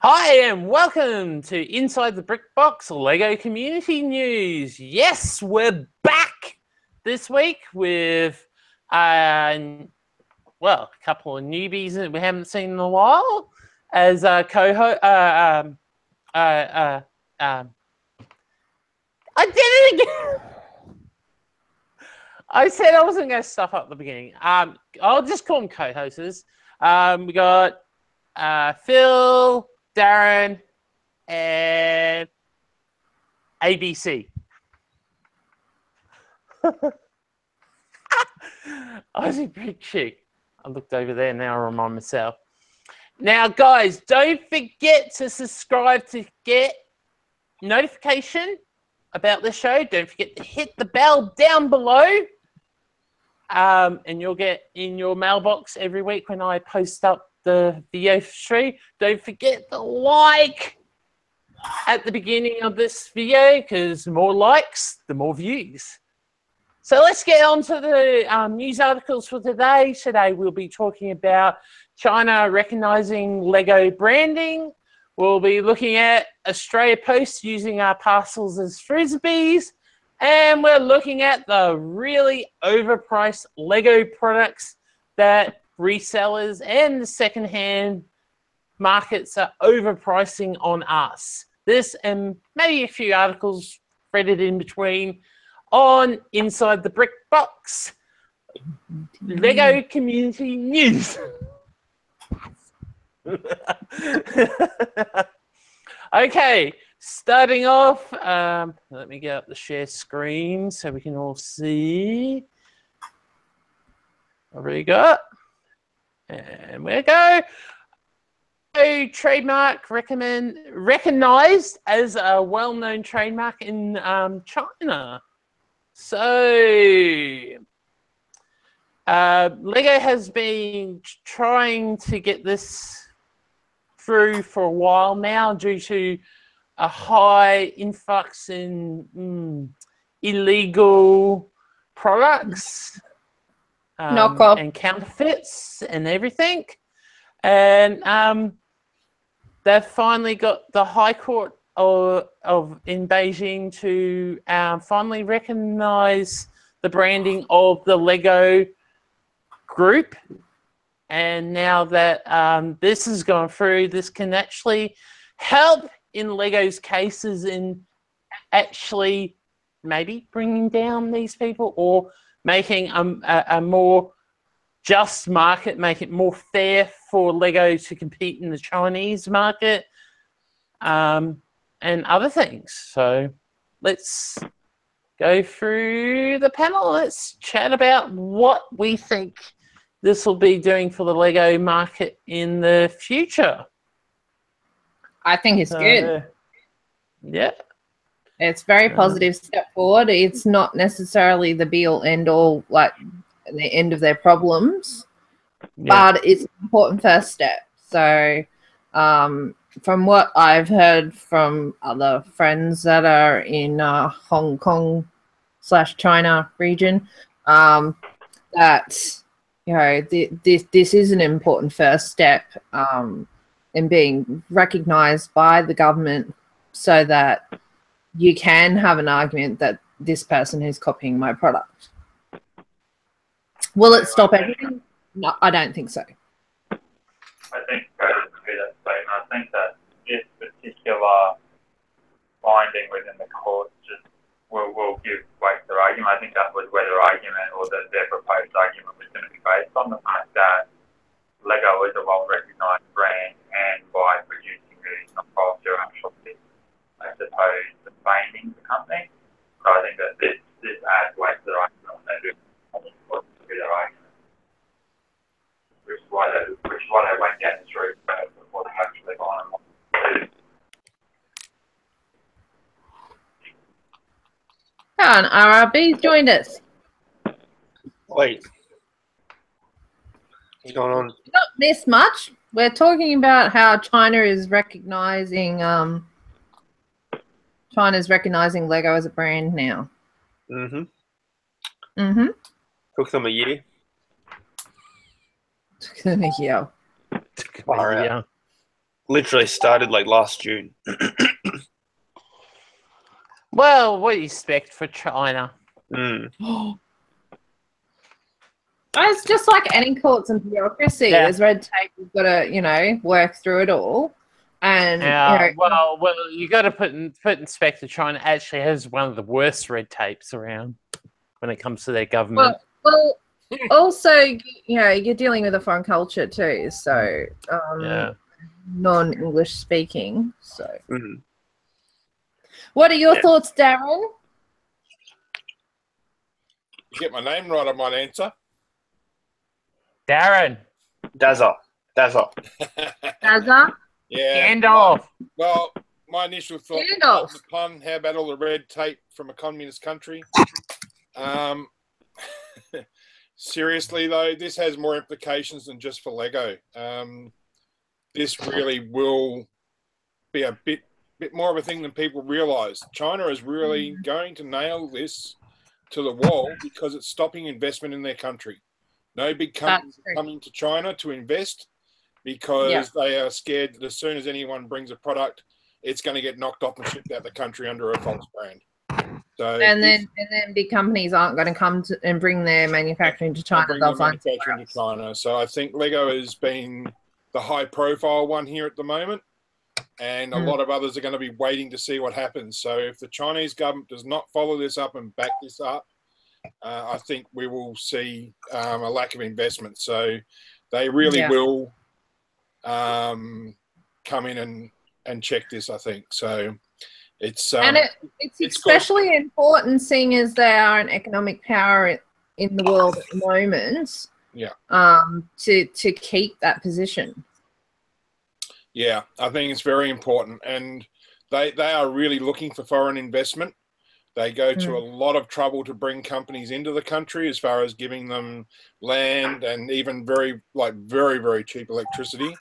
Hi and welcome to Inside the Brick Box LEGO Community News. Yes, we're back this week with, a couple of newbies that we haven't seen in a while as co-host. I did it again. I said I wasn't going to stuff up the beginning. I'll just call them co-hosts. We got Phil, Darren, and ABC. Aussie Big Chick. I looked over there, now I remind myself. Now, guys, don't forget to subscribe to get notification about the show. Don't forget to hit the bell down below. And you'll get in your mailbox every week when I post up the video stream. Don't forget to like at the beginning of this video, because the more likes, the more views. So let's get on to the news articles for today. Today we'll be talking about China recognizing LEGO branding. We'll be looking at Australia Post using our parcels as frisbees. And we're looking at the really overpriced LEGO products that resellers and the secondhand markets are overpricing on us. This and maybe a few articles threaded in between on Inside the Brick Box LEGO Community News. Okay, starting off, let me get up the share screen so we can all see what we got. And we go. A trademark recognized as a well-known trademark in China. So LEGO has been trying to get this through for a while now due to a high influx in illegal products. Knockoff and counterfeits and everything, and they've finally got the High Court in Beijing to finally recognise the branding of the LEGO group, and now that this has gone through, this can actually help in LEGO's cases in actually maybe bringing down these people or making a more just market, make it more fair for LEGO to compete in the Chinese market, and other things. So let's go through the panel. Let's chat about what we think this will be doing for the LEGO market in the future. I think it's good. Yeah. It's a very positive step forward. It's not necessarily the be-all, end-all, like the end of their problems, but it's an important first step. So from what I've heard from other friends that are in Hong Kong/China region, that, you know, this is an important first step in being recognized by the government so that you can have an argument that this person is copying my product. Will it stop everything? No, I don't think so. I think that statement. I think that this particular finding within the courts just will give weight to their argument. I think that was where their argument or their proposed argument was going to be based on the fact that LEGO is a well-recognised brand, and by producing these knockoffs, you're actually, I suppose, defaming the company. So I think that this adds weight to their argument when they do their argument, which is why they went down this route before they actually gone and And RRB's joined us. Wait. What's going on? Not this much. We're talking about how China is recognizing LEGO as a brand now. Took them a year. Yeah. Far out. literally started like last June. Well, what do you expect for China? It's just like any courts and bureaucracy. Yeah. There's red tape. You've got to, work through it all. And well, you got to put in perspective. China actually has one of the worst red tapes around when it comes to their government. Well, also, you're dealing with a foreign culture too. So, non-English speaking. So, what are your thoughts, Darren? You get my name right, I might answer. Darren. Dazza. Dazza? Yeah. Gandalf. Well, my initial thought, Gandalf. the pun, how about all the red tape from a communist country? Seriously, though, this has more implications than just for Lego. This really will be a bit more of a thing than people realise. China is really going to nail this to the wall because it's stopping investment in their country. No big companies are coming to China to invest because they are scared that as soon as anyone brings a product, it's going to get knocked off and shipped out the country under a false brand. So and then big companies aren't going to come and bring their manufacturing to China. They'll find manufacturing to China. So I think Lego has been the high-profile one here at the moment, and a lot of others are going to be waiting to see what happens. So if the Chinese government does not follow this up and back this up, I think we will see a lack of investment. So they really will come in and check this, I think. So it's it's especially important, seeing as they are an economic power in the world at the moment. Yeah. To keep that position. Yeah, I think it's very important, and they are really looking for foreign investment. They go to a lot of trouble to bring companies into the country, as far as giving them land and even very, very cheap electricity.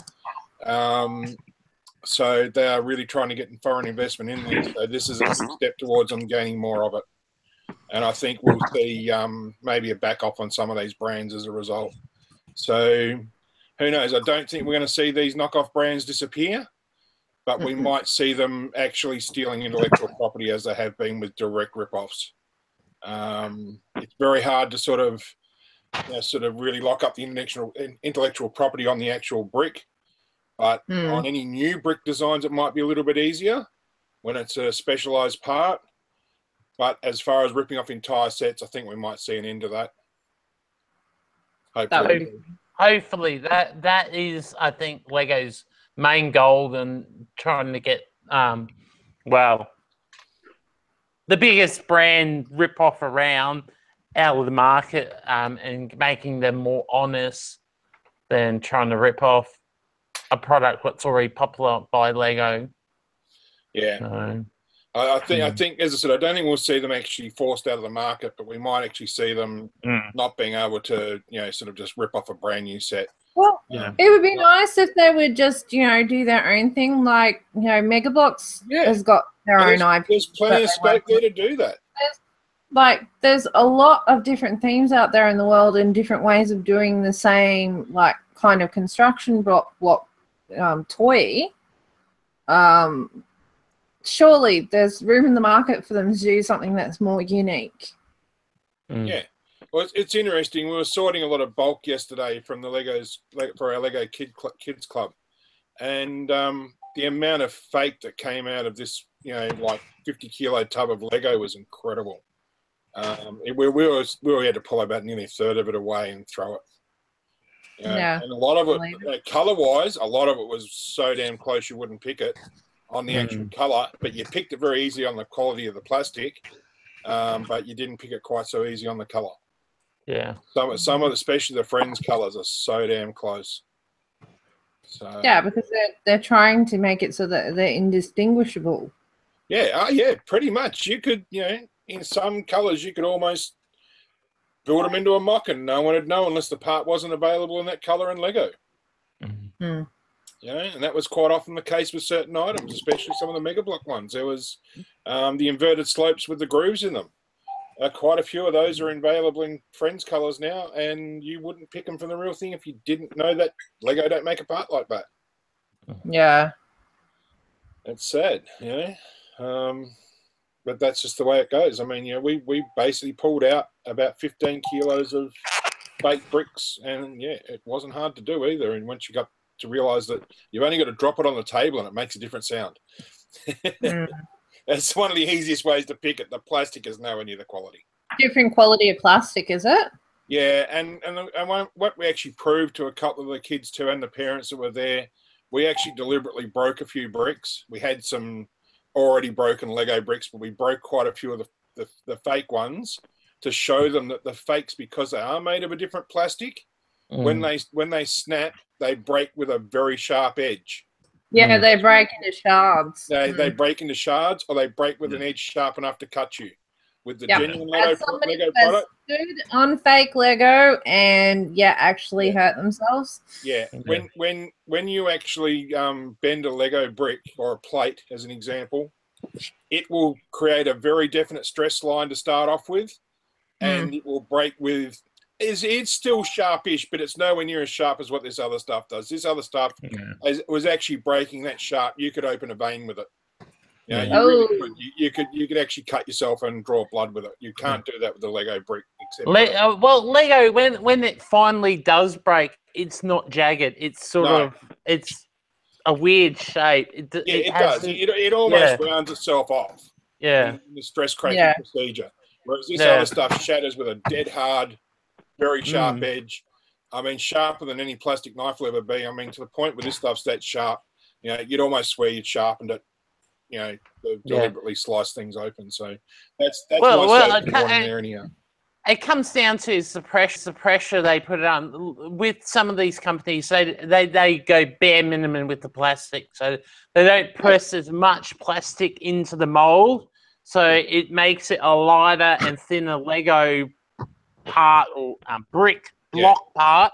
So they are really trying to get foreign investment in there. So this is a step towards them gaining more of it. And I think we'll see maybe a back off on some of these brands as a result. So who knows? I don't think we're going to see these knockoff brands disappear, but we might see them actually stealing intellectual property as they have been with direct rip-offs. It's very hard to sort of really lock up the intellectual property on the actual brick, but on any new brick designs, it might be a little bit easier when it's a specialized part. But as far as ripping off entire sets, I think we might see an end to that. Hopefully, that is, I think, Lego's main goal in trying to get, the biggest brand rip-off around out of the market, and making them more honest than trying to rip off a product that's already popular by Lego. Yeah. So, I think, as I said, I don't think we'll see them actually forced out of the market, but we might actually see them not being able to, sort of just rip off a brand new set. Well, it would be nice if they would just, do their own thing. Like, Megabox has got their own IP. There's plenty of scope there to do that. There's a lot of different themes out there in the world and different ways of doing the same, kind of construction block toy. Surely there's room in the market for them to do something that's more unique. Yeah. Well, it's interesting. We were sorting a lot of bulk yesterday from the for our Lego Kids Club. And the amount of fake that came out of this, 50-kilo tub of Lego was incredible. We had to pull about nearly a third of it away and throw it. And a lot of it, colour-wise, a lot of it was so damn close you wouldn't pick it on the actual colour, but you picked it very easy on the quality of the plastic, but you didn't pick it quite so easy on the colour. Yeah. Some of the, especially the Friends colours, are so damn close. So, yeah, because they're trying to make it so that they're indistinguishable. Yeah, pretty much. You could, in some colours, you could almost build them into a mock and no one would know unless the part wasn't available in that colour in Lego. And that was quite often the case with certain items, especially some of the Mega Block ones. There was the inverted slopes with the grooves in them. Quite a few of those are available in Friends colours now, and you wouldn't pick them from the real thing if you didn't know that Lego don't make a part like that. Yeah. It's sad, but that's just the way it goes. I mean, we basically pulled out about 15 kilos of fake bricks, and it wasn't hard to do either. And once you got to realise that you've only got to drop it on the table and it makes a different sound. That's one of the easiest ways to pick it. The plastic is nowhere near the quality. Different quality of plastic, is it? Yeah, and what we actually proved to a couple of the kids too, and the parents that were there, we actually deliberately broke a few bricks. We had some already broken Lego bricks, but we broke quite a few of the fake ones to show them that the fakes, because they are made of a different plastic, when they snap, they break with a very sharp edge. Yeah, they break into shards. They break into shards, or they break with an edge sharp enough to cut you. With the genuine Lego product, stood on fake Lego and actually hurt themselves. Yeah, when you actually bend a Lego brick or a plate, as an example, it will create a very definite stress line to start off with, and it will break with. It's still sharpish, but it's nowhere near as sharp as what this other stuff does. This other stuff was actually breaking that sharp. You could open a vein with it. You really could. You could actually cut yourself and draw blood with it. You can't do that with the Lego brick. Lego, when it finally does break, it's not jagged. It's sort of it's a weird shape. It does. It almost rounds itself off. Yeah. In the stress cracking procedure. Whereas this other stuff shatters with a dead hard, very sharp edge. I mean, sharper than any plastic knife will ever be. I mean, to the point where this stuff's that sharp, you'd almost swear you'd sharpened it. Deliberately slice things open. So that's why it's in there anyhow. It comes down to the pressure they put it on. With some of these companies, they go bare minimum with the plastic, so they don't press as much plastic into the mold, so it makes it a lighter and thinner Lego part or brick block part,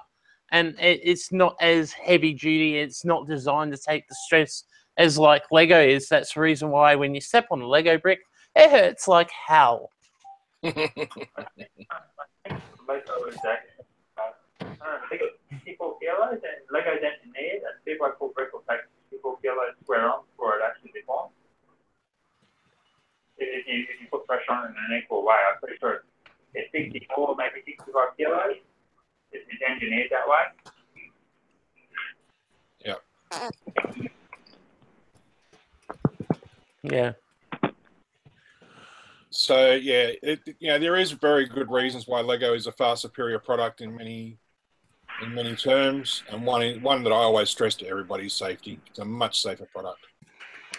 and it's not as heavy duty. It's not designed to take the stress as like Lego is. That's the reason why when you step on a Lego brick, it hurts like hell. I think Lego is actually 64 kilos, and Lego's engineered, and people I call brick will take 64 kilos square on before it actually deforms. If you put pressure on it in an equal way, I'm pretty sure it's 64, maybe 65 kilos. It's engineered that way. Yeah. So there is very good reasons why Lego is a far superior product in many terms, and one that I always stress to everybody is safety. It's a much safer product.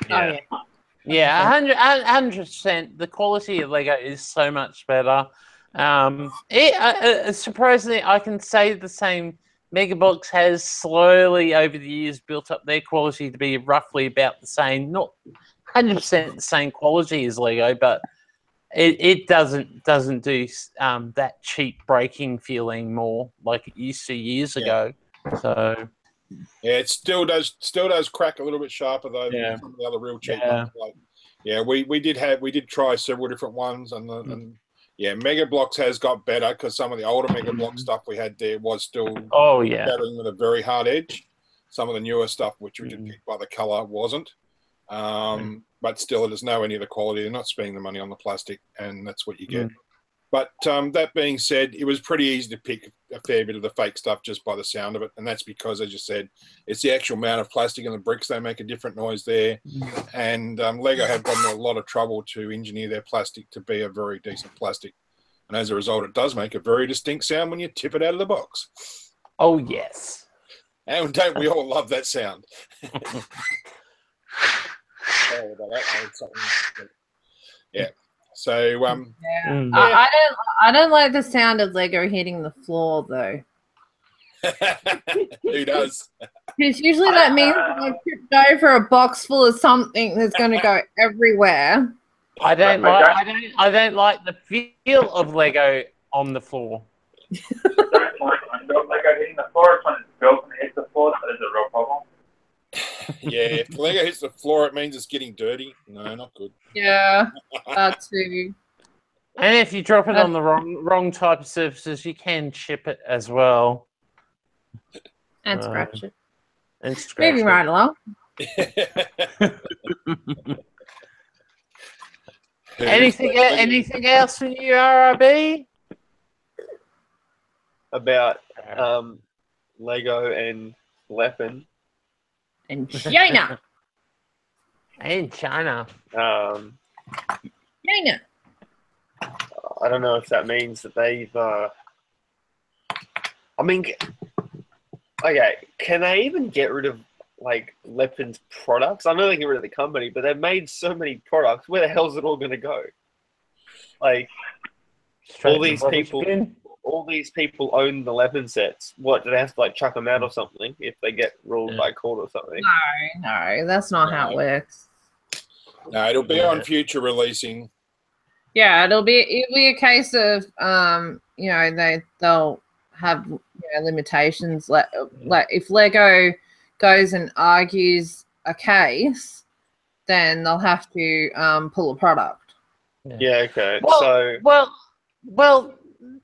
Yeah. 100%. The quality of Lego is so much better. Surprisingly, I can say the same. Megabox has slowly over the years built up their quality to be roughly about the same, not 100% the same quality as Lego, but it doesn't do that cheap breaking feeling more like it used to years ago. So it still does crack a little bit sharper though than some of the other real cheap ones. We did try several different ones, and Mega Bloks has got better because some of the older Mega Block stuff we had there was still battling with a very hard edge. Some of the newer stuff, which we did pick by the colour, wasn't. But still, it is nowhere near the quality. They're not spending the money on the plastic, and that's what you get. But that being said, it was pretty easy to pick a fair bit of the fake stuff just by the sound of it, and that's because, as you said, it's the actual amount of plastic in the bricks. They make a different noise there, and Lego have gotten a lot of trouble to engineer their plastic to be a very decent plastic, and as a result, it does make a very distinct sound when you tip it out of the box. Oh, yes. And don't we all love that sound? So I don't like the sound of Lego hitting the floor though. Who does? Because usually that means I tripped over a box full of something that's going to go everywhere. I don't like the feel of Lego on the floor. Don't mind Lego hitting the floor. It's when it's built and it hits the floor that is a real problem. If the Lego hits the floor, it means it's getting dirty. No, not good. Yeah, that too. And if you drop it on the wrong type of surfaces, you can chip it as well. And scratch it. and scratch Moving it. right along. Anything else from you, RIB? About Lego and Leppin. And China. In China. China. I don't know if that means that they've. I mean, okay, can they even get rid of like Leppin's products? I know they get rid of the company, but they've made so many products. Where the hell's it all going to go? Like Straight all in the these rubbish people, bin. all these people own the Leppin sets. What do they have to like chuck them out or something if they get ruled by court or something? No, that's not how it works. No, it'll be on future releasing. Yeah, it'll be a case of you know, they'll have, you know, limitations like if Lego goes and argues a case, then they'll have to pull a product. Yeah, okay. Well,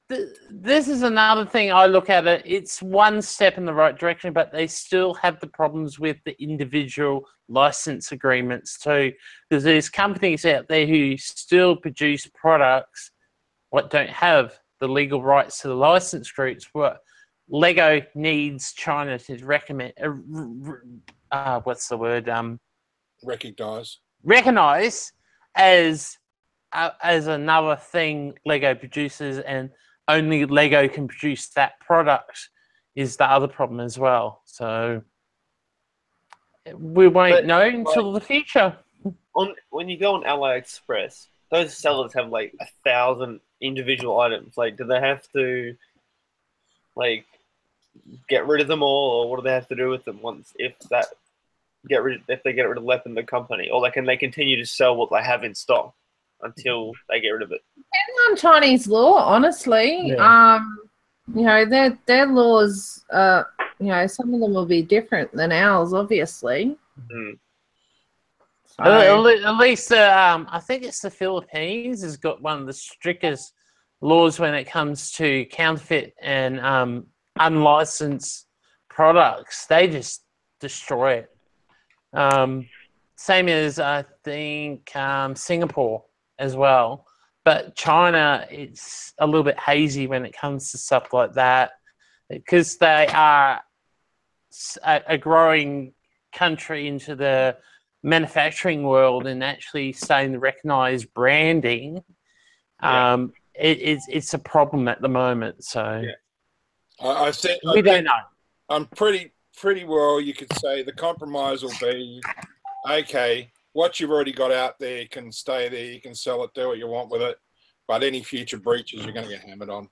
this is another thing I look at it. It's one step in the right direction, but they still have the problems with the individual license agreements too. Because there's companies out there who still produce products what don't have the legal rights to the license groups. What Lego needs China to recommend, what's the word? Recognize as another thing Lego produces, and only Lego can produce that product is the other problem as well. So we won't know until the future. When you go on AliExpress, those sellers have like 1,000 individual items. Like, do they have to like get rid of them all, or what do they have to do with them once if they get rid of Leppin the company, or can they continue to sell what they have in stock until they get rid of it? Depends on Chinese law, honestly. Yeah. You know, their laws, you know, some of them will be different than ours, obviously. Mm. So, At least I think it's the Philippines has got one of the strictest laws when it comes to counterfeit and unlicensed products. They just destroy it. Same as I think Singapore as well. But China, it's a little bit hazy when it comes to stuff like that because they are a growing country into the manufacturing world and actually starting to recognize branding. It's a problem at the moment. So I think we don't know. I'm pretty well. You could say the compromise will be okay. What you've already got out there can stay there. You can sell it, do what you want with it. But any future breaches, you're going to get hammered on.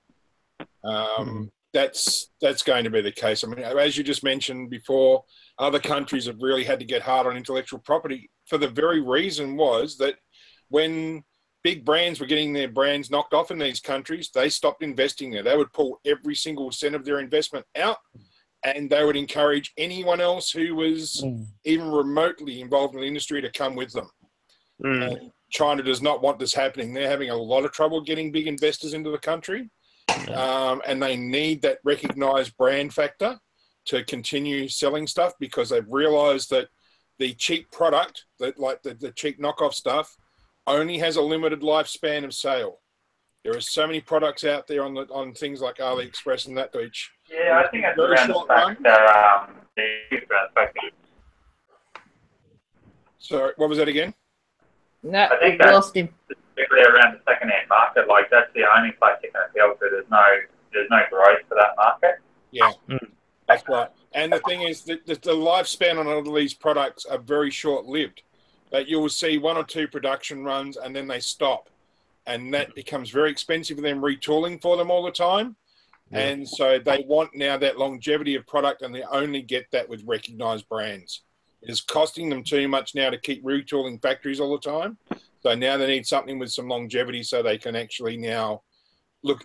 That's going to be the case. I mean, as you just mentioned before, other countries have really had to get hard on intellectual property for the very reason was that when big brands were getting their brands knocked off in these countries, they stopped investing there. They would pull every single cent of their investment out, and they would encourage anyone else who was even remotely involved in the industry to come with them. And China does not want this happening. They're having a lot of trouble getting big investors into the country, and they need that recognized brand factor to continue selling stuff because they've realized that the cheap product, that like the cheap knockoff stuff, only has a limited lifespan of sale. There are so many products out there on things like AliExpress and that which. Yeah, I think it's around the fact that Sorry, what was that again? no, I think we lost him. Specifically around the second-hand market, like that's the only place you can appeal to. There's no growth for that market. Yeah, that's right. And the thing is that the lifespan on all of these products are very short-lived. That you will see one or two production runs and then they stop, and that becomes very expensive for them retooling for them all the time. And so they want now that longevity of product, and they only get that with recognized brands. It is costing them too much now to keep retooling factories all the time. So now they need something with some longevity so they can actually now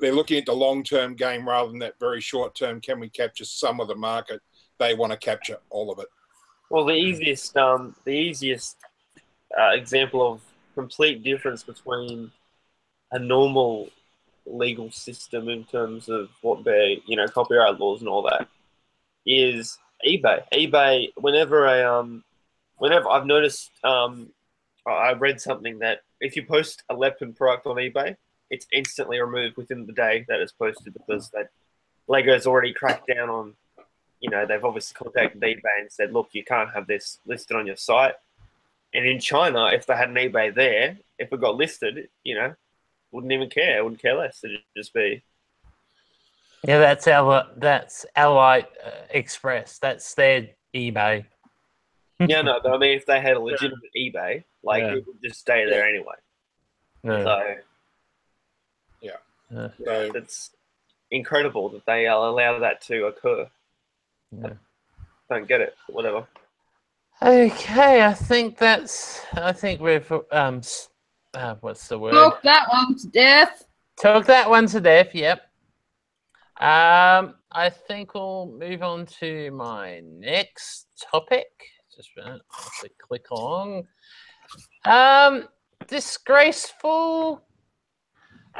they're looking at the long-term game rather than that very short-term, can we capture some of the market? They want to capture all of it. Well, the easiest example of complete difference between a normal legal system in terms of what their, copyright laws and all that is eBay. Whenever I've noticed, I read something that if you post a Lepton product on eBay, it's instantly removed within the day that it's posted because Lego's already cracked down on. They've obviously contacted eBay and said, look, you can't have this listed on your site. And in China, if they had an eBay there, if it got listed, wouldn't even care. It wouldn't care less. It'd just be. Yeah, that's Ally Express. That's their eBay. Yeah, no, but I mean, if they had a legitimate eBay, it would just stay there anyway. Yeah. So, it's incredible that they allow that to occur. Yeah. Don't get it, but whatever. Okay, I think we've what's the word? Talk that one to death. Talk that one to death. Yep. I think we'll move on to my next topic. Just a minute. Let's click on. Disgraceful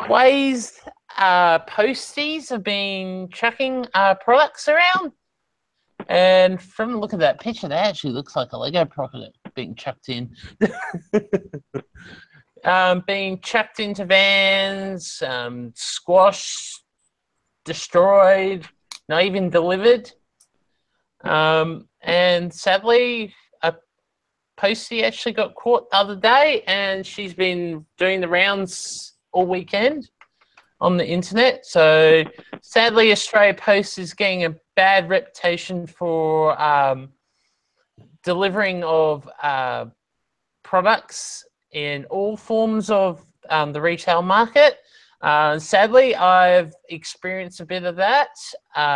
ways posties have been chucking products around. And from the look of that picture, that actually looks like a Lego product being chucked in. Being chucked into vans, squashed, destroyed, not even delivered. And sadly, a postie actually got caught the other day, and she's been doing the rounds all weekend on the internet. So sadly, Australia Post is getting a bad reputation for delivering of products in all forms of the retail market. Sadly, I've experienced a bit of that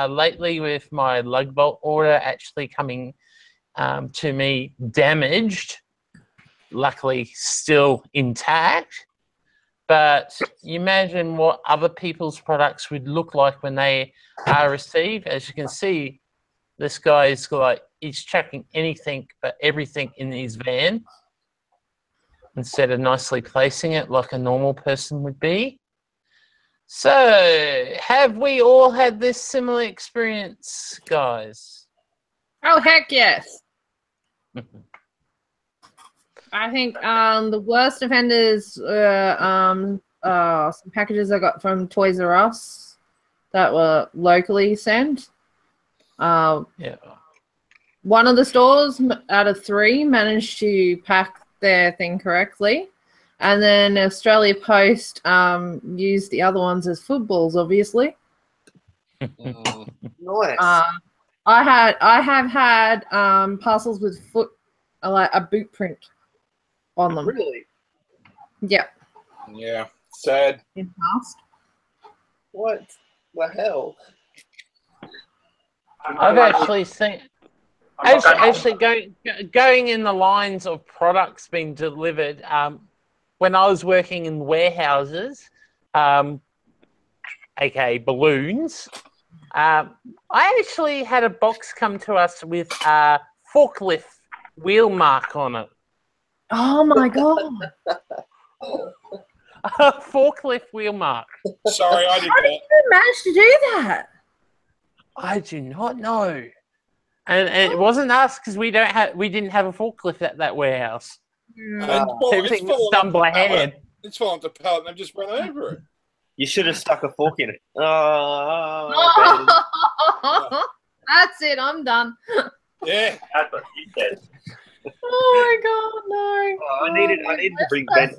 lately with my lug bolt order actually coming to me damaged, luckily still intact. But you imagine what other people's products would look like when they are received. As you can see, this guy is he's chucking anything but everything in his van instead of nicely placing it like a normal person would be. So, have we all had this similar experience, guys? Oh, heck yes. I think the worst offenders were some packages I got from Toys R Us that were locally sent. One of the stores out of 3 managed to pack their thing correctly. And then Australia Post used the other ones as footballs, obviously. Nice. I have had parcels with like a boot print on them. Really? Yep. Yeah. Sad. In past. What the hell? I've actually seen. Actually, going in the lines of products being delivered. When I was working in warehouses, aka balloons, I actually had a box come to us with a forklift wheel mark on it. Oh my god! A forklift wheel mark. Sorry, I did How did you manage to do that? I do not know, and it wasn't us because we didn't have a forklift at that warehouse. Everything was done by hand. It's fallen to pallet and I've just run over it. You should have stuck a fork in it. That's it. I'm done. Yeah. That's what she said. Oh my god, no! I needed to bring Ben.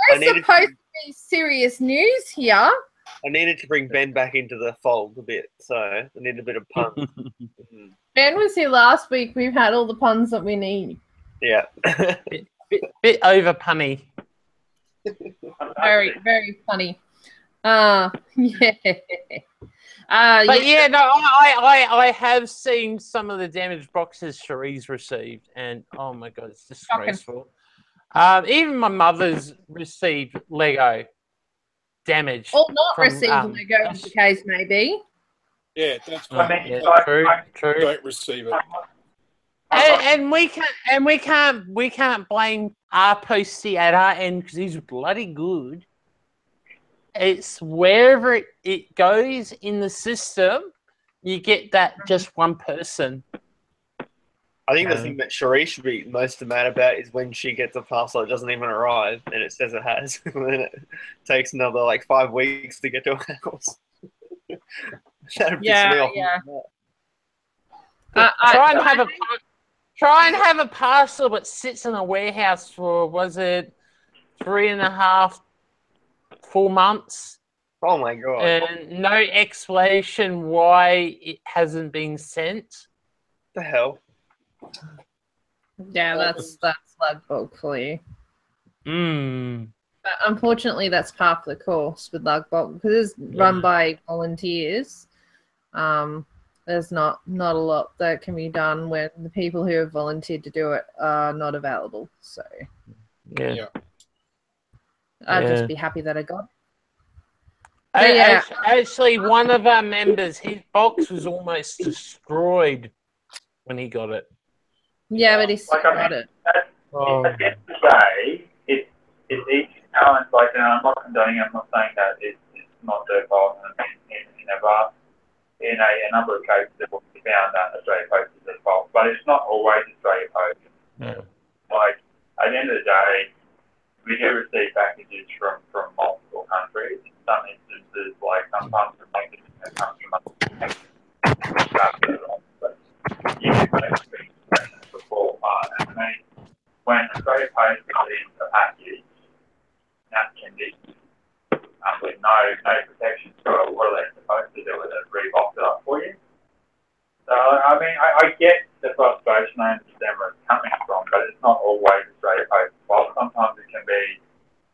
We're supposed to be serious news here. I needed to bring Ben back into the fold a bit, so I need a bit of puns. Ben was here last week. We've had all the puns that we need. Yeah. Bit over punny. Very, very funny. Yeah. But yeah, no, I have seen some of the damaged boxes Cherie's received, and oh my god, it's disgraceful. Even my mother's received Lego damaged. Or not received Lego, as the case may be. Yeah, that's I fine. mean, True. Don't receive it. And we can't blame our postie at our end because he's bloody good. It's wherever it goes in the system, you get that just one person I think the thing that Cherie should be most mad about is when she gets a parcel, it doesn't even arrive, and it says it has, and then it takes another like 5 weeks to get to her house. That'd piss me off. Yeah. Try and have a parcel that sits in a warehouse for, was it 3.5, 4 months? Oh my god! And no explanation why it hasn't been sent. What the hell? Yeah, that's lug bulk for you. But unfortunately, that's part of the course with lug bulk because it's run by volunteers. There's not a lot that can be done when the people who have volunteered to do it are not available. So yeah. I'd just be happy that I got it. Actually, one of our members, his box was almost destroyed when he got it. Yeah, but he still got it. At the end of the day, it's each challenge. Like, and I'm not condoning it. I'm not saying that it's not their fault. In a number of cases, it will be found that Australia Post is their fault, but it's not always Australia Post. Yeah. Like, at the end of the day, we do receive packages from multiple countries. In some instances, like sometimes from a country must before. I mean, when Australia Post receives a package in that condition, with no protection for it, what are they supposed to do with it? Rebox it up for you? So, I mean, I get the frustration. I understand where it's coming from, but it's not always Australia Post's fault. Sometimes it can be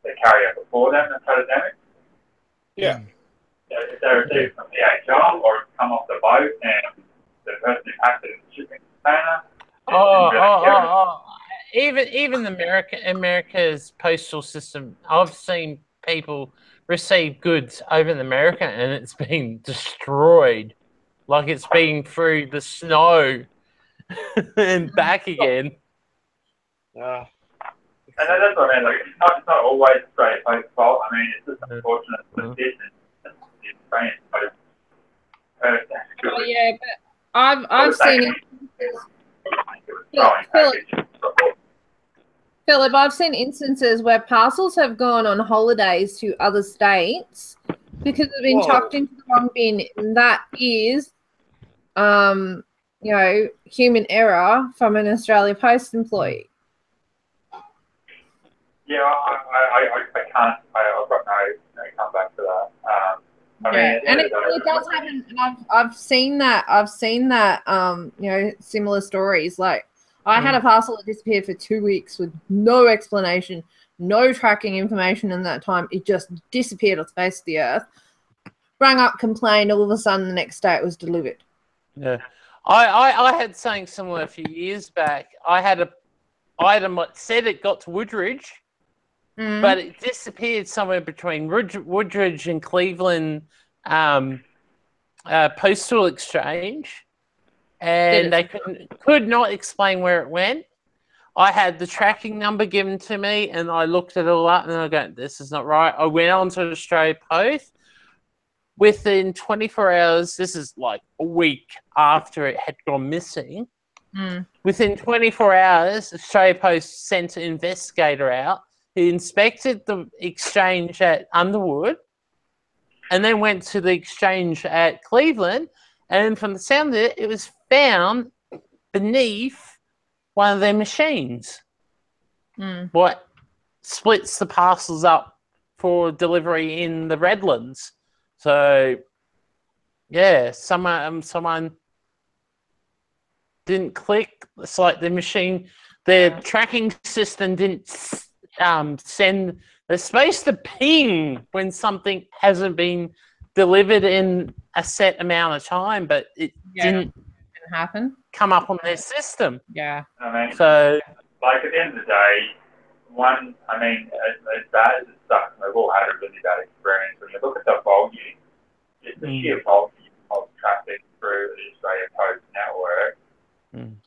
the carrier before them that's had a damage. Yeah. If they receive from DHL or it's come off the boat and the person who packed it in the shipping container. Even America's postal system, I've seen people receive goods over in America and it's been destroyed. Like it's been through the snow and back again. And that's what I mean. Like, it's not always Australia Post's fault. I mean, it's just unfortunate for the business. Yeah, but I've seen Philip, I've seen instances where parcels have gone on holidays to other states because they've been chucked into the wrong bin, and that is, human error from an Australia Post employee. Yeah, I can't. I've got no comeback to that. And it does happen. And I've seen that. Similar stories. Like I had a parcel that disappeared for 2 weeks with no explanation, no tracking information in that time. It just disappeared off the face of the earth. Rang up, complained. All of a sudden, the next day it was delivered. Yeah, I had something similar a few years back. I had a item that said it got to Woodridge. But it disappeared somewhere between Woodridge and Cleveland Postal Exchange, and they could not explain where it went. I had the tracking number given to me, and I looked it all up, and I go, "This is not right." I went on to Australia Post. Within 24 hours, this is like a week after it had gone missing. Within 24 hours, Australia Post sent an investigator out. He inspected the exchange at Underwood and then went to the exchange at Cleveland. And from the sound of it, it was found beneath one of their machines. What splits the parcels up for delivery in the Redlands. So, yeah, someone didn't click. It's like the machine, their tracking system didn't send. They're supposed to ping when something hasn't been delivered in a set amount of time, but it didn't happen. Come up on their system. Yeah. I mean, so like at the end of the day, as bad as it sucks, we've all had a really bad experience. When you look at the volume, just the sheer volume of traffic through the Australia Post network,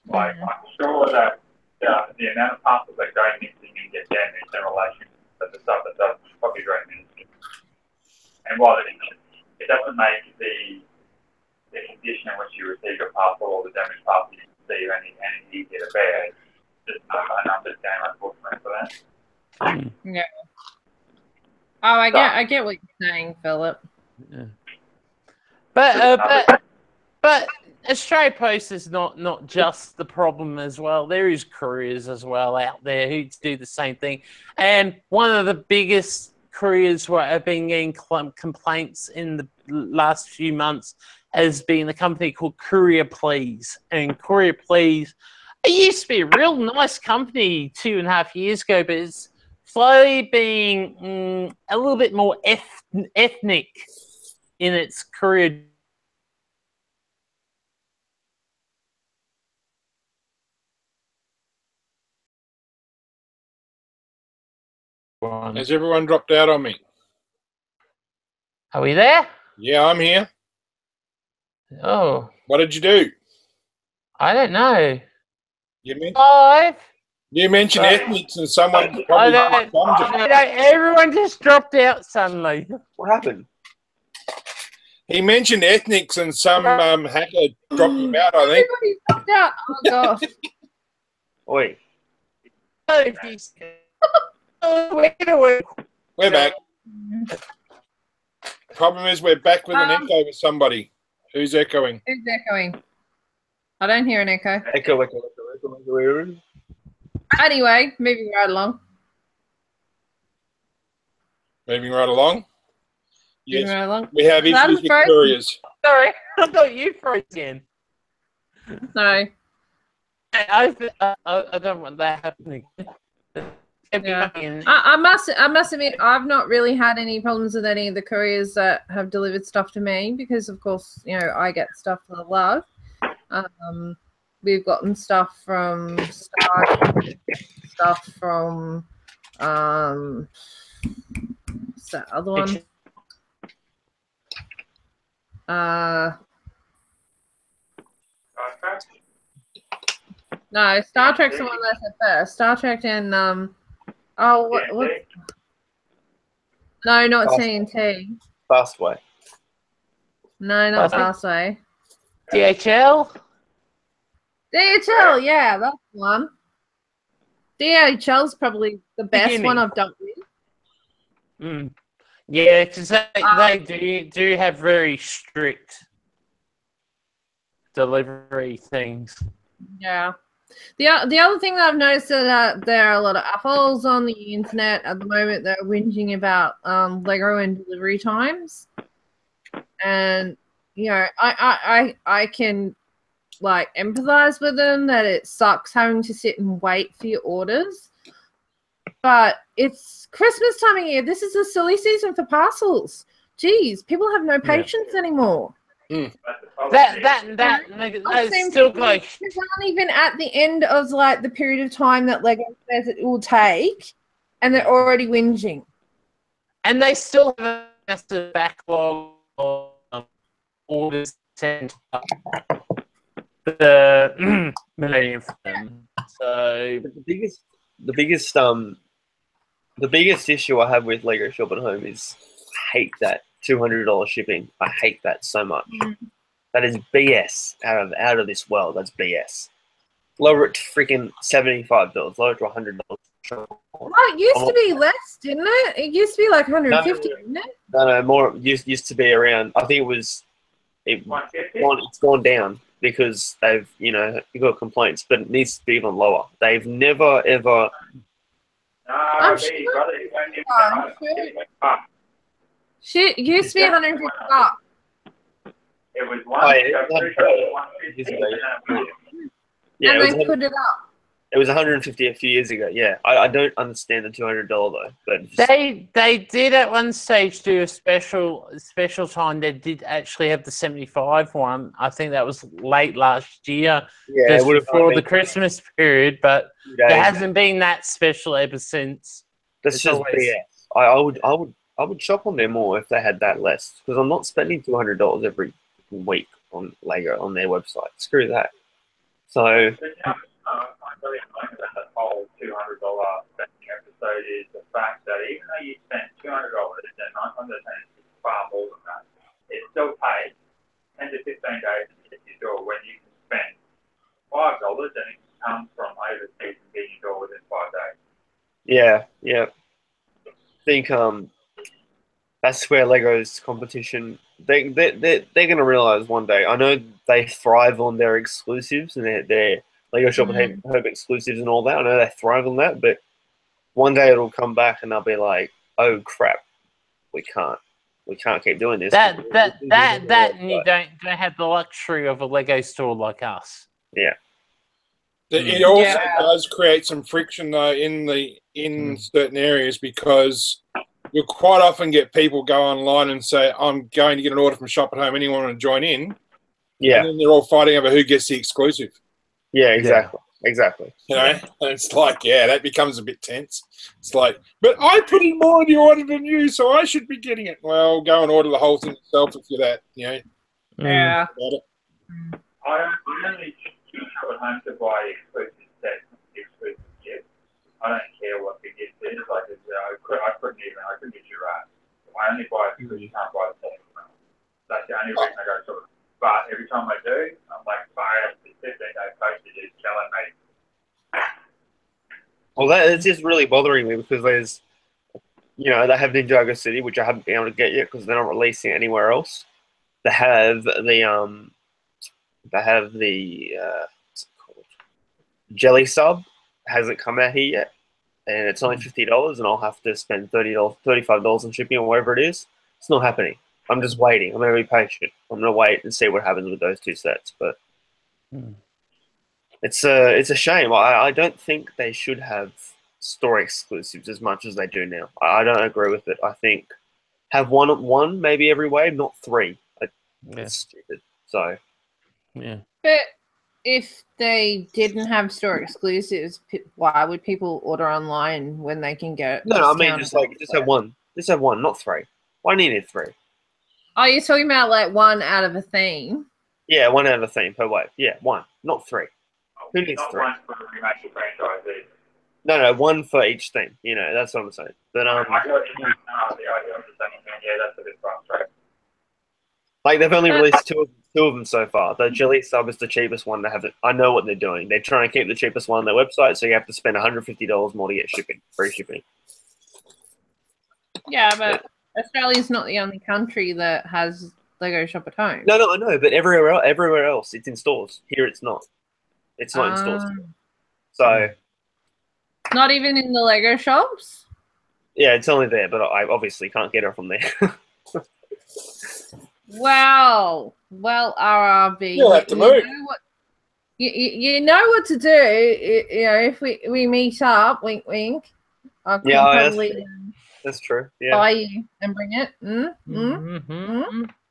like I'm sure that the amount of parcels that go missing and get damaged in relation to the stuff that does probably very minuscule. And while it doesn't make the condition in which you receive your parcel or the damaged parcel you receive any easier to bear. It's just a numbers game, unfortunately, for that. Yeah. Oh, I get what you're saying, Philip. Yeah. But Australia Post is not just the problem as well. There is couriers as well out there who do the same thing. And one of the biggest couriers who have been getting complaints in the last few months has been a company called Courier Please. And Courier Please, it used to be a real nice company 2.5 years ago, but it's slowly being a little bit more ethnic in its courier. Has everyone dropped out on me? Are we there? Yeah, I'm here. Oh, What did you do? I don't know. You Five. mentioned Right. ethnics and someone I probably don't, everyone just dropped out suddenly. What happened? He mentioned ethnics and some hacker dropped him out, I think. Everybody dropped out. Oh gosh. Wait. We're back. Problem is we're back with an echo with somebody. Who's echoing? Who's echoing? I don't hear an echo. Echo. Anyway, moving right along. Moving right along? Moving Yes. right along. We have issues with couriers. Sorry, I thought you froze again. No. I don't want that happening. Yeah. I must admit, I've not really had any problems with any of the couriers that have delivered stuff to me because, of course, you know, I get stuff that I love. We've gotten stuff from stuff from what's that other one? No, Star Trek's the one that I said first. Star Trek and what? No, not TNT. Fastway. No, not Fastway. DHL? DHL, yeah, that's the one. DHL's probably the best one I've dealt with. Yeah, because they do have very strict delivery things. Yeah. The other thing that I've noticed that there are a lot of assholes on the internet at the moment that are whinging about Lego and delivery times, and you know I can like empathize with them that it sucks having to sit and wait for your orders, but it's Christmas time of year. This is a silly season for parcels. Jeez, people have no patience anymore. That's still like it's not even at the end of like the period of time that Lego says it will take, and they're already whinging. And they still have a massive backlog of orders sent up the Millennium for them. So the biggest issue I have with Lego Shop at Home is I hate that $200 shipping. I hate that so much. That is BS out of this world. That's BS. Lower it to freaking $75. Lower it to $100. Well, it used to be less, didn't it? It used to be like 150, didn't it? No, more used to be around. I think it's gone down because they've got complaints, but it needs to be even lower. They've never ever. I'm sure. Shit, it used to be $150. It was yeah, and they put it up. It was $150 a few years ago. Yeah, I don't understand the $200 though. But they did at one stage do a special time. They did actually have the 75 one. I think that was late last year, just before the Christmas period. But there hasn't been that special ever since. That's just BS. I would shop on there more if they had that less, because I'm not spending $200 every week on Lego on their website. Screw that. So. I'm really annoying about that whole $200 spending episode is the fact that even though you spend $200, and 9 times out of 10 it's far more than that, it still takes 10 to 15 days to get to your door when you can spend $5 of the season being indoor within 5 days. Yeah, yeah. I think that's where Lego's competition. They're going to realize one day. I know they thrive on their exclusives and their Lego Shop and Home exclusives and all that. I know they thrive on that, but one day it'll come back and they'll be like, "Oh crap, we can't keep doing this." And you don't have the luxury of a Lego store like us. Yeah. It also does create some friction though in certain areas, because you'll quite often get people go online and say, "I'm going to get an order from Shop at Home. Anyone want to join in?" Yeah. And then they're all fighting over who gets the exclusive. Yeah, exactly. Exactly. You know, and it's like, that becomes a bit tense. It's like, but I put in more in the order than you, so I should be getting it. Well, go and order the whole thing yourself if you're that, you know. Yeah. I only choose Shop at Home to buy exclusive sets, exclusive gifts. I don't care what the gift is. Like, I couldn't get you right. I only buy it because you can't buy the set. That's the only reason I go to Shop at Home. But every time I do, I'm like, fire, the 15-day postage is killing me. Well, that's just really bothering me because there's, they have Ninjago City, which I haven't been able to get yet because they're not releasing it anywhere else. They have the what's it called? Jelly Sub hasn't come out here yet, and it's only $50, and I'll have to spend $35 on shipping or whatever it is. It's not happening. I'm just waiting. I'm going to be patient. I'm going to wait and see what happens with those two sets. But it's a shame. I don't think they should have store exclusives as much as they do now. I don't agree with it. I think have one maybe every wave, not 3. It's stupid. So But if they didn't have store exclusives, why would people order online when they can get? No, I mean just have one. Just have one, not 3. Why do you need 3? Oh, you're talking about like one out of a theme? Yeah, one out of a theme per wave. Yeah, one, not 3. Who needs 3? Not one for remake franchises. No, one for each theme. That's what I'm saying. But I got the idea of the same thing. Yeah, that's a bit frustrating. Like they've only released two of them so far. The Jelly Sub is the cheapest one. They haven't. I know what they're doing. They're trying to keep the cheapest one on their website, so you have to spend $150 more to get free shipping. Yeah, but Australia's not the only country that has Lego Shop at Home. No, I know, but everywhere else, it's in stores. Here, it's not. It's not in stores. So, not even in the Lego shops? Yeah, it's only there, but I obviously can't get it from there. Wow. Well, RRB. You'll have to move. You know what to do. If we meet up, wink, wink. I could probably that's true. Yeah. buy you and bring it.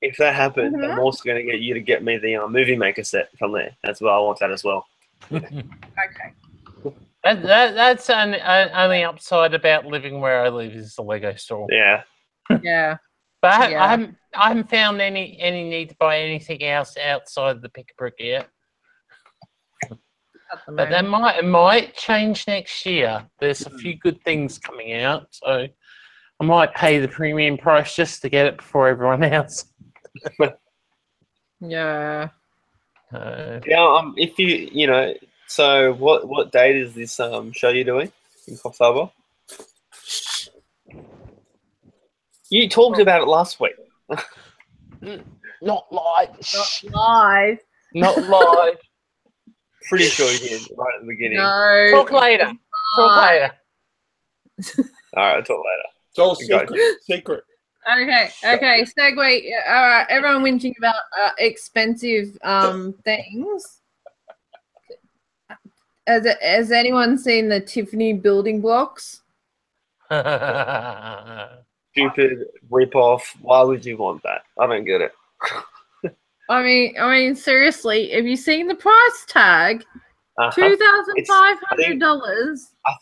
If that happens, I'm also going to get you to get me the Movie Maker set from there. That's what I want that as well. Okay. That's only upside about living where I live is the Lego store. Yeah. Yeah. But I haven't found any need to buy anything else outside the pick a brick yet. But that might change next year. There's a few good things coming out, so I might pay the premium price just to get it before everyone else. Yeah. If you so what date is this show you're doing in Coffs Harbour? You talked about it last week. Not live. Not live. Not live. Pretty sure you did right at the beginning. No. Talk later. All right, I'll talk later. It's all secret. Okay. Segue. All right. Everyone whinging about expensive things. Has anyone seen the Tiffany building blocks? Stupid rip-off. Why would you want that? I don't get it. I mean, seriously, have you seen the price tag? $2,500. I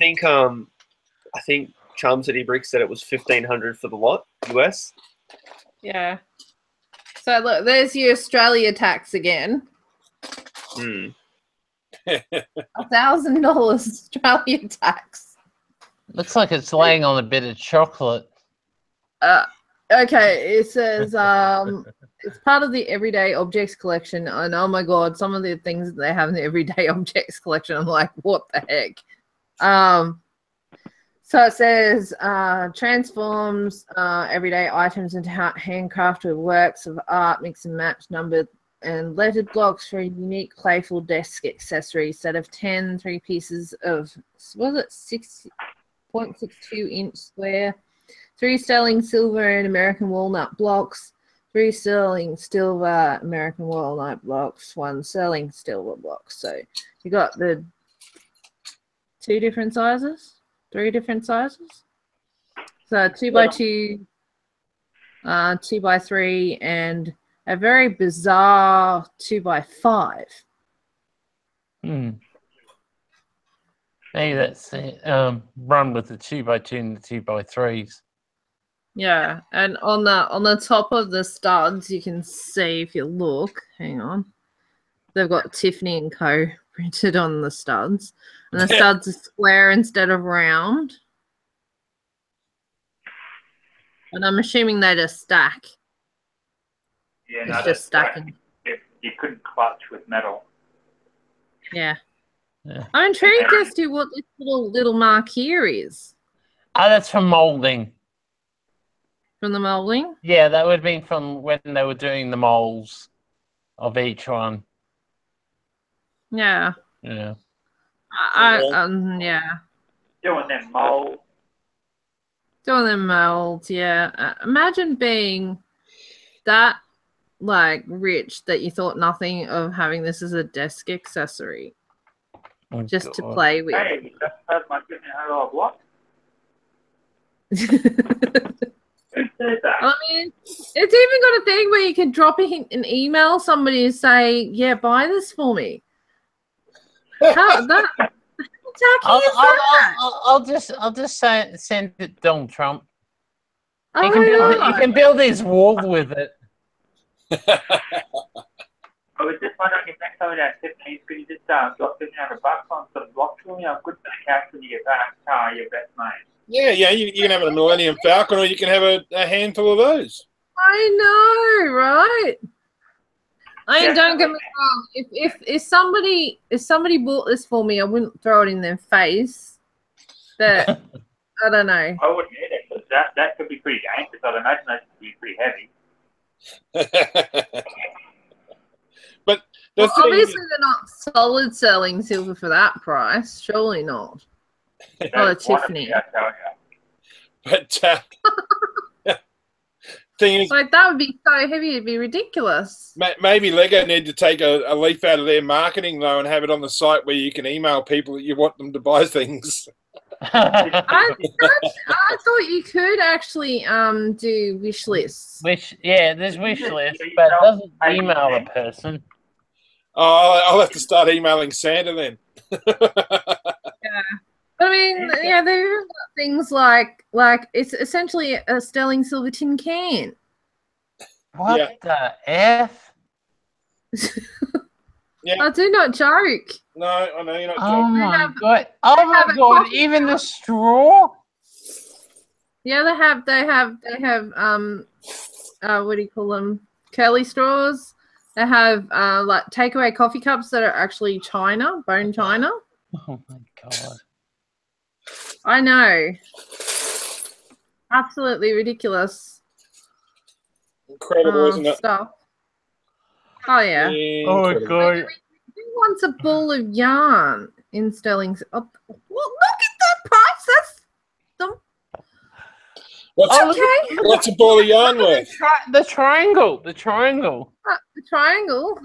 think Charm City Bricks said it was $1,500 for the lot, US. Yeah. So look, there's your Australia tax again. $1,000 Australia tax. Looks like it's laying on a bit of chocolate. Okay, it says it's part of the everyday objects collection. And oh my god, some of the things that they have in the everyday objects collection, I'm like, what the heck? So it says transforms everyday items into handcrafted works of art, mix and match, numbered and lettered blocks for a unique, playful desk accessory. Set of 10 3 pieces of, was it 6.62 inch square, 3 sterling silver and American walnut blocks, 3 sterling silver American walnut blocks, 1 sterling silver block. So you got the 2 different sizes, 3 different sizes. So 2x2, 2x3, and a very bizarre 2x5. Maybe that's run with the 2x2 and the 2x3s. Yeah, and on the top of the studs, you can see, if you look, hang on, they've got Tiffany and Co. printed on the studs, and the studs are square instead of round. And I'm assuming they just stack. Yeah, It's no, just stacking. You couldn't clutch with metal. Yeah. Yeah. I'm intrigued as to what this little mark here is. Oh, that's from molding. From the molding? Yeah, that would have been from when they were doing the molds of each one. Yeah. Yeah. Yeah. Doing them molds. Doing them molds, yeah. Imagine being that, like, rich that you thought nothing of having this as a desk accessory. Oh, just to God. play with. Hey, that's my $1,500 block. I mean, it's even got a thing where you can drop an email somebody and say, "Yeah, buy this for me." How tacky is that? I'll just send it Donald Trump. Oh He can build his wall with it. I was just wondering if next time we have Tiffany's, could you just drop $1,500 on some blocks for me? I'm good for the cash when you get back. Your best mate. Yeah, you can have a Millennium Falcon, or you can have a handful of those. I know, right? I mean, don't get me wrong. If somebody bought this for me, I wouldn't throw it in their face. But I don't know. I wouldn't either, because that could be pretty dangerous. I'd imagine that could be pretty heavy. But obviously they're not solid selling silver for that price. Surely not. Oh, Tiffany. But thing is, like, that would be so heavy, it'd be ridiculous. Maybe Lego need to take a leaf out of their marketing though, and have it on the site where you can email people that you want them to buy things. I thought you could actually do wish lists. There's wish lists, but it doesn't email a person. Oh, I'll have to start emailing Santa then. Yeah. I mean, yeah, there are things like it's essentially a sterling silver tin can. What the F? Yeah. I do not joke. No, I know you're not joking. Oh my god! Oh my god! Even the straw. Yeah, they have what do you call them? Curly straws. They have like takeaway coffee cups that are actually china, bone china. Oh my god! I know. Absolutely ridiculous. Incredible, isn't it? Stuff. Oh yeah. Oh my god! Who wants a ball of yarn in sterling? Oh, well, look at that price. That's the. What's a ball of yarn worth? The triangle. The triangle. The triangle.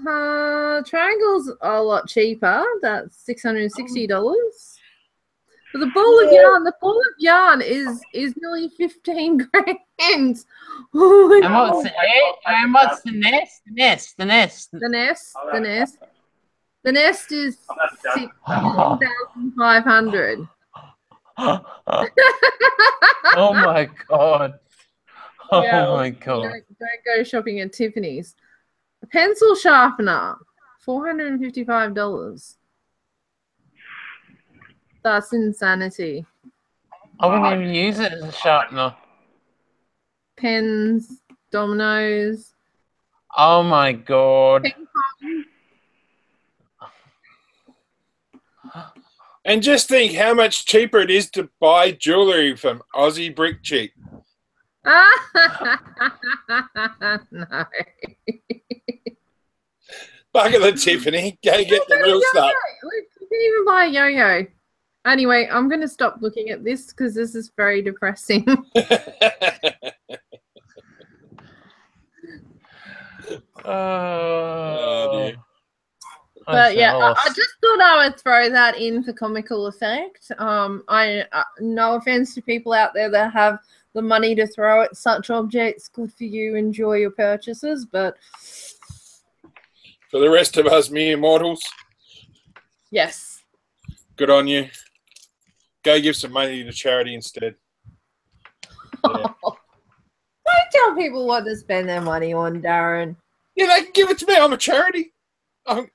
Triangles are a lot cheaper. That's $660. But the ball of yarn, is nearly 15 grand. Oh my God. And what's the nest? The nest is 1,500. Oh my god. Oh my god. Don't go shopping at Tiffany's. A pencil sharpener, $455. That's insanity. I wouldn't even use it as a sharpener. Pens, dominoes. Oh my god. And just think how much cheaper it is to buy jewellery from Aussie Brick Cheap. No. Bugger the Tiffany. Go get the real stuff. Look, you can even buy a yo-yo. Anyway, I'm going to stop looking at this because this is very depressing. Oh, dear. But yeah, I just thought I would throw that in for comical effect. I no offense to people out there that have the money to throw at such objects. Good for you. Enjoy your purchases, but for the rest of us mere mortals, yes, good on you. Go give some money to charity instead. Yeah. Don't tell people what to spend their money on, Darren. Yeah, they can give it to me. I'm a charity. I'm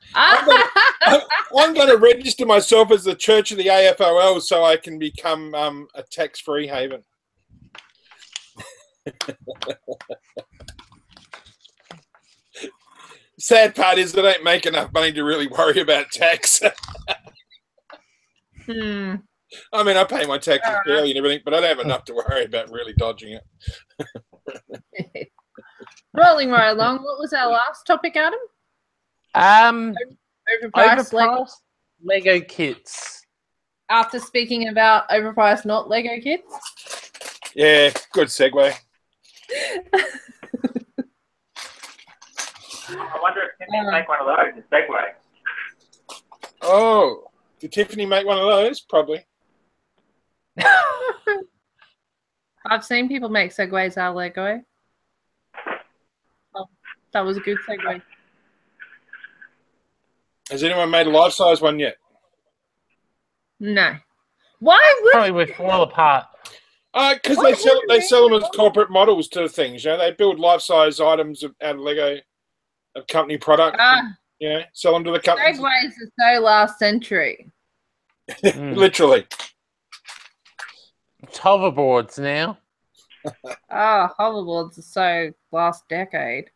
going to register myself as the Church of the AFOL so I can become a tax-free haven. Sad part is that I don't make enough money to really worry about tax. I mean, I pay my taxes fairly and everything, but I don't have enough to worry about really dodging it. Rolling right along. What was our last topic, Adam? Overpriced Lego kits. After speaking about overpriced not Lego kits? Yeah, good segue. I wonder if Tiffany make one of those, a Segway. Oh, did Tiffany make one of those? Probably. I've seen people make segways out of Lego. Oh, that was a good segue. Has anyone made a life-size one yet? No. Why would Probably would fall apart. Because they sell them as corporate models to things. You know, they build life-size items out of Lego, of company product. Yeah, sell them to the companies. Segways are so last century. Literally. It's hoverboards now. Hoverboards are so last decade.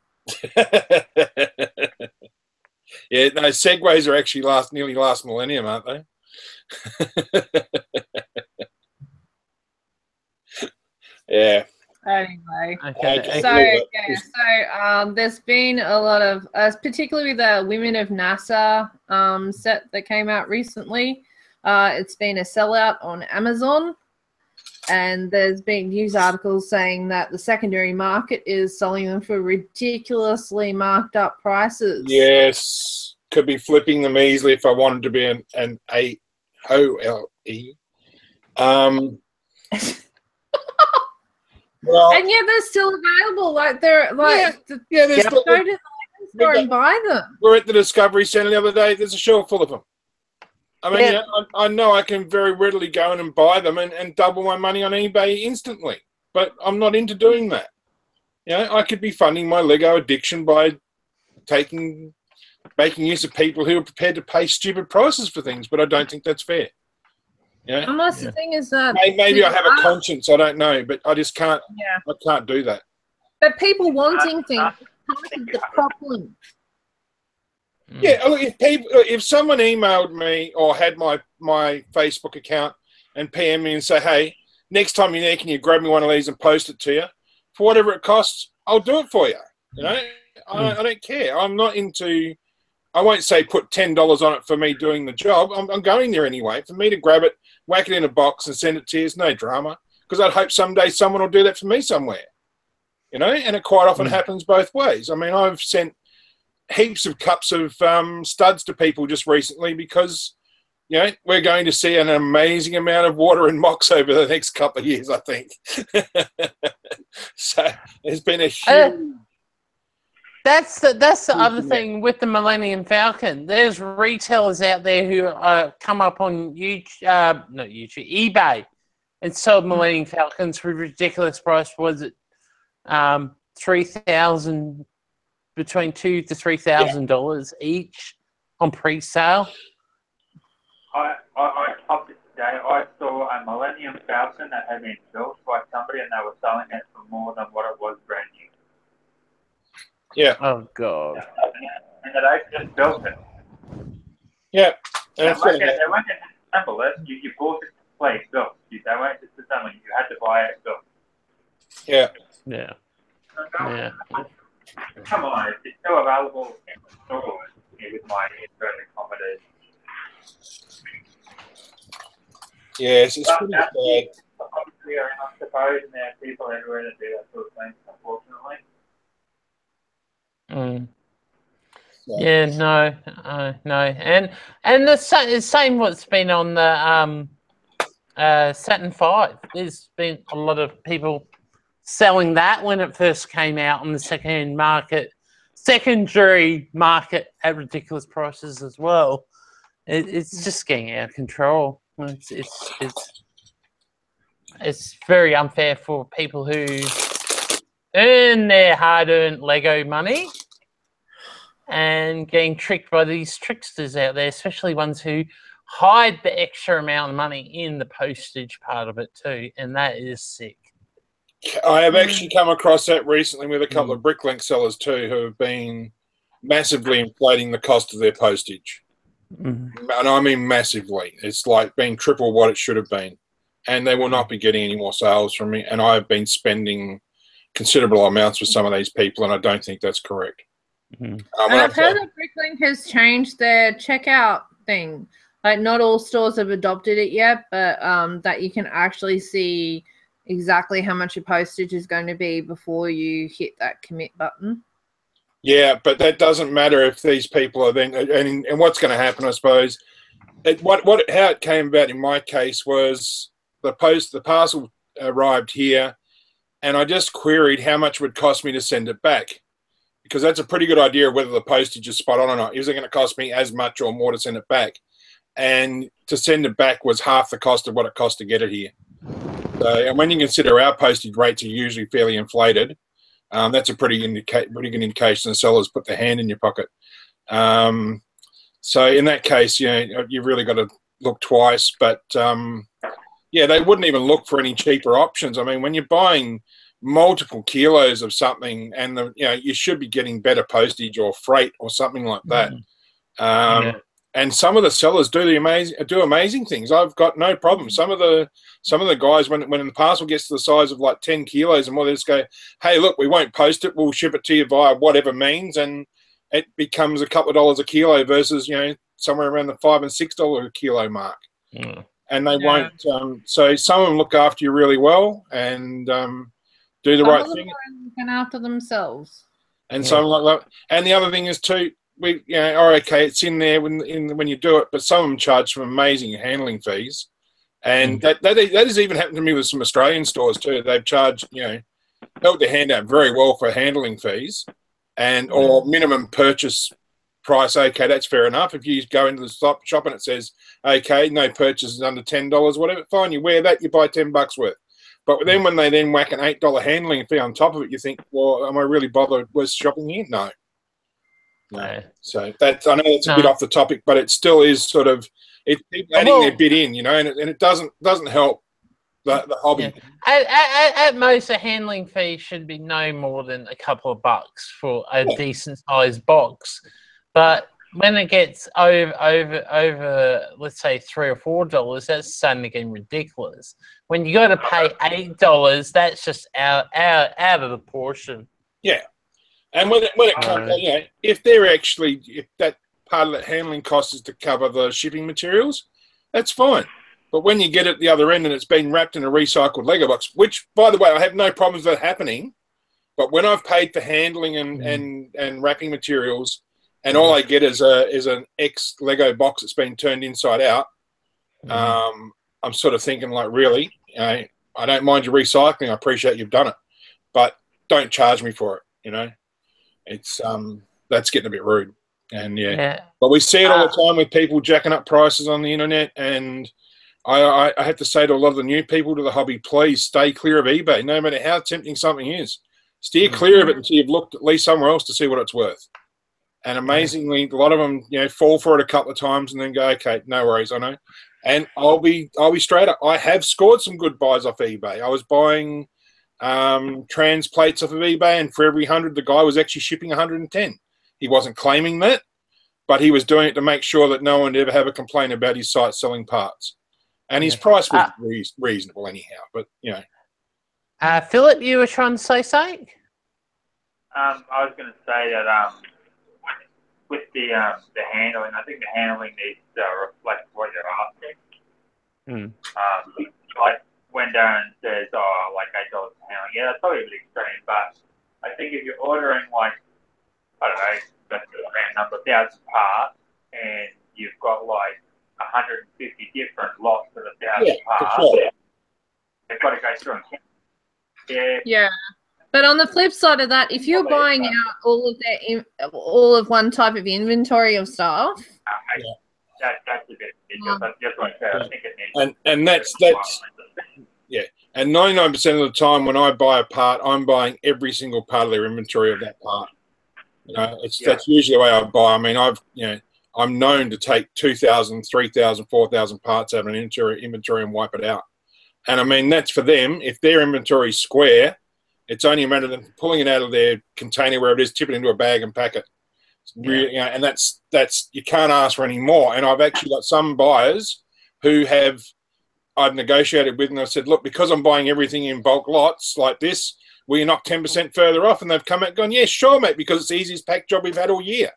Yeah, no, Segways are actually nearly last millennium, aren't they? Yeah. Anyway, Okay. so there's been a lot of, particularly the Women of NASA set that came out recently. It's been a sellout on Amazon, and there's been news articles saying that the secondary market is selling them for ridiculously marked up prices. Yes, could be flipping them easily if I wanted to be an AOLE. Well, and yet they're still available. Like they're like, they're still. Go to the store and buy them. We're at the Discovery Centre the other day. There's a shelf full of them. I mean, I know I can very readily go in and buy them and double my money on eBay instantly, but I'm not into doing that. You know, I could be funding my Lego addiction by making use of people who are prepared to pay stupid prices for things, but I don't think that's fair. Yeah. Almost the thing is that maybe I have a conscience. I don't know, but I just can't. Yeah. I can't do that. But people wanting things is part of the problem. Yeah, look, if someone emailed me or had my Facebook account and PM me and say, "Hey, next time you're there, can you grab me one of these and post it to you for whatever it costs?" I'll do it for you. You know, I don't care. I'm not into. I won't say put $10 on it for me doing the job. I'm going there anyway. For me to grab it, whack it in a box and send it to you is no drama. Because I'd hope someday someone will do that for me somewhere. You know, and it quite often happens both ways. I mean, I've sent heaps of cups of studs to people just recently because, you know, we're going to see an amazing amount of water in mocks over the next couple of years, I think. So there's been a huge... That's the other thing with the Millennium Falcon. There's retailers out there who come up on eBay and sell Millennium Falcons for a ridiculous price. Was it $3,000, between $2,000 to $3,000 each on pre-sale? I topped it today. I saw a Millennium Falcon that had been built by somebody, and they were selling it for more than what it was brand new. Yeah. Oh God. And they just built it. Yeah. They won't get assemble it. You bought it complete built. They won't just assemble it. You had to buy it built. Yeah. Yeah. Yeah. Come on, it's still available in the stores with my inverted commas. Yes, it's pretty bad. Obviously, I suppose, and there are people everywhere that do that sort of thing, unfortunately. Mm. Yeah, no, and the same what's been on the Saturn V. There's been a lot of people selling that when it first came out on the secondary market at ridiculous prices as well. It's just getting out of control. It's very unfair for people who earn their hard-earned Lego money and getting tricked by these tricksters out there, especially ones who hide the extra amount of money in the postage part of it too, and that is sick. I have actually come across that recently with a couple of Bricklink sellers too, who have been massively inflating the cost of their postage. And I mean massively. It's like being triple what it should have been. And they will not be getting any more sales from me. And I've been spending considerable amounts with some of these people, and I don't think that's correct. And I've heard that Bricklink has changed their checkout thing. Like, not all stores have adopted it yet, but that you can actually see exactly how much your postage is going to be before you hit that commit button. Yeah, but that doesn't matter if these people are then, and what's going to happen, I suppose. How it came about in my case was the parcel arrived here, and I just queried how much it would cost me to send it back, because that's a pretty good idea of whether the postage is spot on or not. Is it going to cost me as much or more to send it back? And to send it back was half the cost of what it cost to get it here. So, and when you consider our postage rates are usually fairly inflated, that's a pretty good indication the sellers put their hand in your pocket. So in that case, you've really got to look twice. But yeah, they wouldn't even look for any cheaper options. I mean, when you're buying multiple kilos of something, and you should be getting better postage or freight or something like that. And some of the sellers do amazing things. I've got no problem. Some of the guys, when the parcel gets to the size of like 10 kilos and more, they just go, "Hey, look, we won't post it. We'll ship it to you via whatever means," and it becomes a couple of dollars a kilo versus somewhere around the $5 and $6 a kilo mark. And they won't. So some of them look after you really well and do the right thing. Looking after themselves. And some like that. And the other thing is too, okay, it's in there when you do it, but some of them charge some amazing handling fees, and that has even happened to me with some Australian stores too. They've charged, held their hand out very well for handling fees, or minimum purchase price. Okay, that's fair enough. If you go into the shop and it says, okay, no purchases under $10, whatever, fine, you wear that, you buy $10 worth. But then when they whack an $8 handling fee on top of it, you think, well, am I really bothered with shopping here? No. So I know that's a bit off the topic, but it still is sort of people adding their bit in, and it doesn't help the hobby. At most, a handling fee should be no more than a couple of bucks for a decent sized box. But when it gets over, let's say $3 or $4, that's starting to get ridiculous. When you got to pay $8, that's just out of the portion. Yeah. And when it comes, if that part of that handling cost is to cover the shipping materials, that's fine. But when you get it at the other end and it's been wrapped in a recycled Lego box, which, by the way, I have no problems with that happening, but when I've paid for handling and wrapping materials, and all I get is an ex-Lego box that's been turned inside out, I'm sort of thinking, like, really, I don't mind you recycling. I appreciate you've done it, but don't charge me for it. It's that's getting a bit rude, and but we see it all the time with people jacking up prices on the internet, and I have to say to a lot of the new people to the hobby, please stay clear of eBay. No matter how tempting something is, steer clear of it until you've looked at least somewhere else to see what it's worth. And amazingly, a lot of them fall for it a couple of times and then go, okay, no worries, I know. And I'll be straight up. I have scored some good buys off eBay. I was buying trans plates off of eBay, and for every 100, the guy was actually shipping 110. He wasn't claiming that, but he was doing it to make sure that no one would ever have a complaint about his site selling parts. And his price was reasonable anyhow, but, you know. Philip, you were trying to say something? I was going to say that with the handling, I think the handling needs to reflect what you're asking. Like when Darren says, oh, like $8 for handling, yeah, that's probably a bit extreme, but I think if you're ordering, like, I don't know, that's a round number, 1,000 parts, and you've got like 150 different lots of 1,000 parts, sure. they've got to go through and count. Yeah. But on the flip side of that, if you're buying out all of one type of inventory of stuff, that's a bit ridiculous. That's what I said. I think it needs. And that's yeah. And 99% of the time, when I buy a part, I'm buying every single part of their inventory of that part. You know, that's usually the way I buy. I mean, I'm known to take 2,000, 3,000, 4,000 parts out of an inventory and wipe it out. And I mean, that's for them. If their inventory is square, it's only a matter of them pulling it out of their container, wherever it is, tip it into a bag and pack it. Really, you know, and that's you can't ask for any more. And I've actually got some buyers who I've negotiated with, and I said, look, because I'm buying everything in bulk lots like this, will you knock 10% further off? And they've come out and gone, yeah, sure, mate, because it's the easiest pack job we've had all year.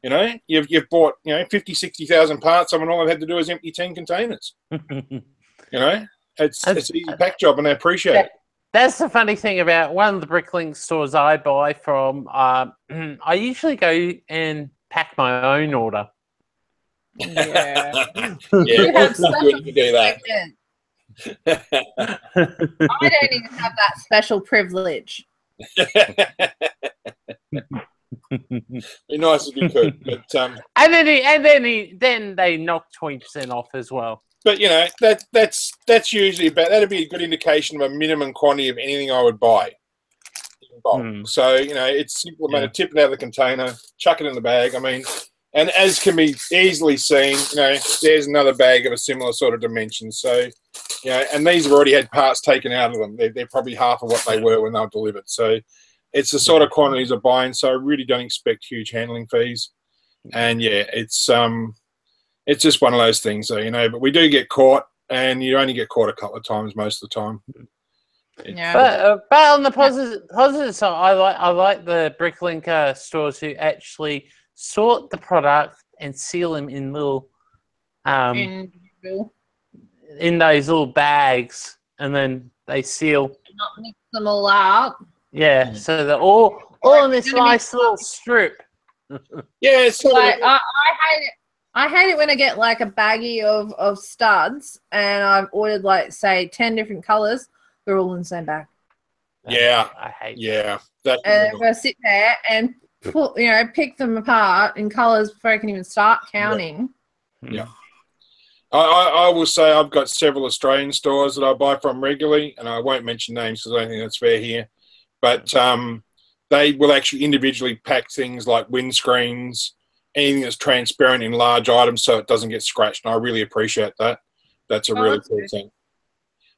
You know, you've bought, 50, 60,000 parts, and all I've had to do is empty 10 containers. You know, it's an easy pack job, and I appreciate it. That's the funny thing about one of the Bricklink stores I buy from. I usually go and pack my own order. yeah. You have good to do that. I don't even have that special privilege. Be nice if you could, but then they knock 20% off as well. But that's usually that'd be a good indication of a minimum quantity of anything I would buy. So it's simple matter of tip it out of the container, chuck it in the bag. I mean, and as can be easily seen, there's another bag of a similar sort of dimension. So, and these have already had parts taken out of them. They're probably half of what they were when they were delivered. So, it's the sort of quantities of buying. So, I really don't expect huge handling fees. And it's just one of those things, but we do get caught, and you only get caught a couple of times most of the time. Yeah. But on the positive side, I like the Bricklink stores who actually sort the product and seal them in little in those little bags, and then they seal. Not mix them all up. Yeah, so they're all in this nice little strip. Yeah, it's like, I hate it. I hate it when I get like a baggie of studs and I've ordered like say 10 different colors. They're all in the same bag. Yeah, I hate. Yeah, and I'm gonna sit there and pick them apart in colors before I can even start counting. Yeah. I will say I've got several Australian stores that I buy from regularly, and I won't mention names because I don't think that's fair here. But they will actually individually pack things like windscreens, anything that's transparent in large items so it doesn't get scratched. And I really appreciate that. That's a really cool thing.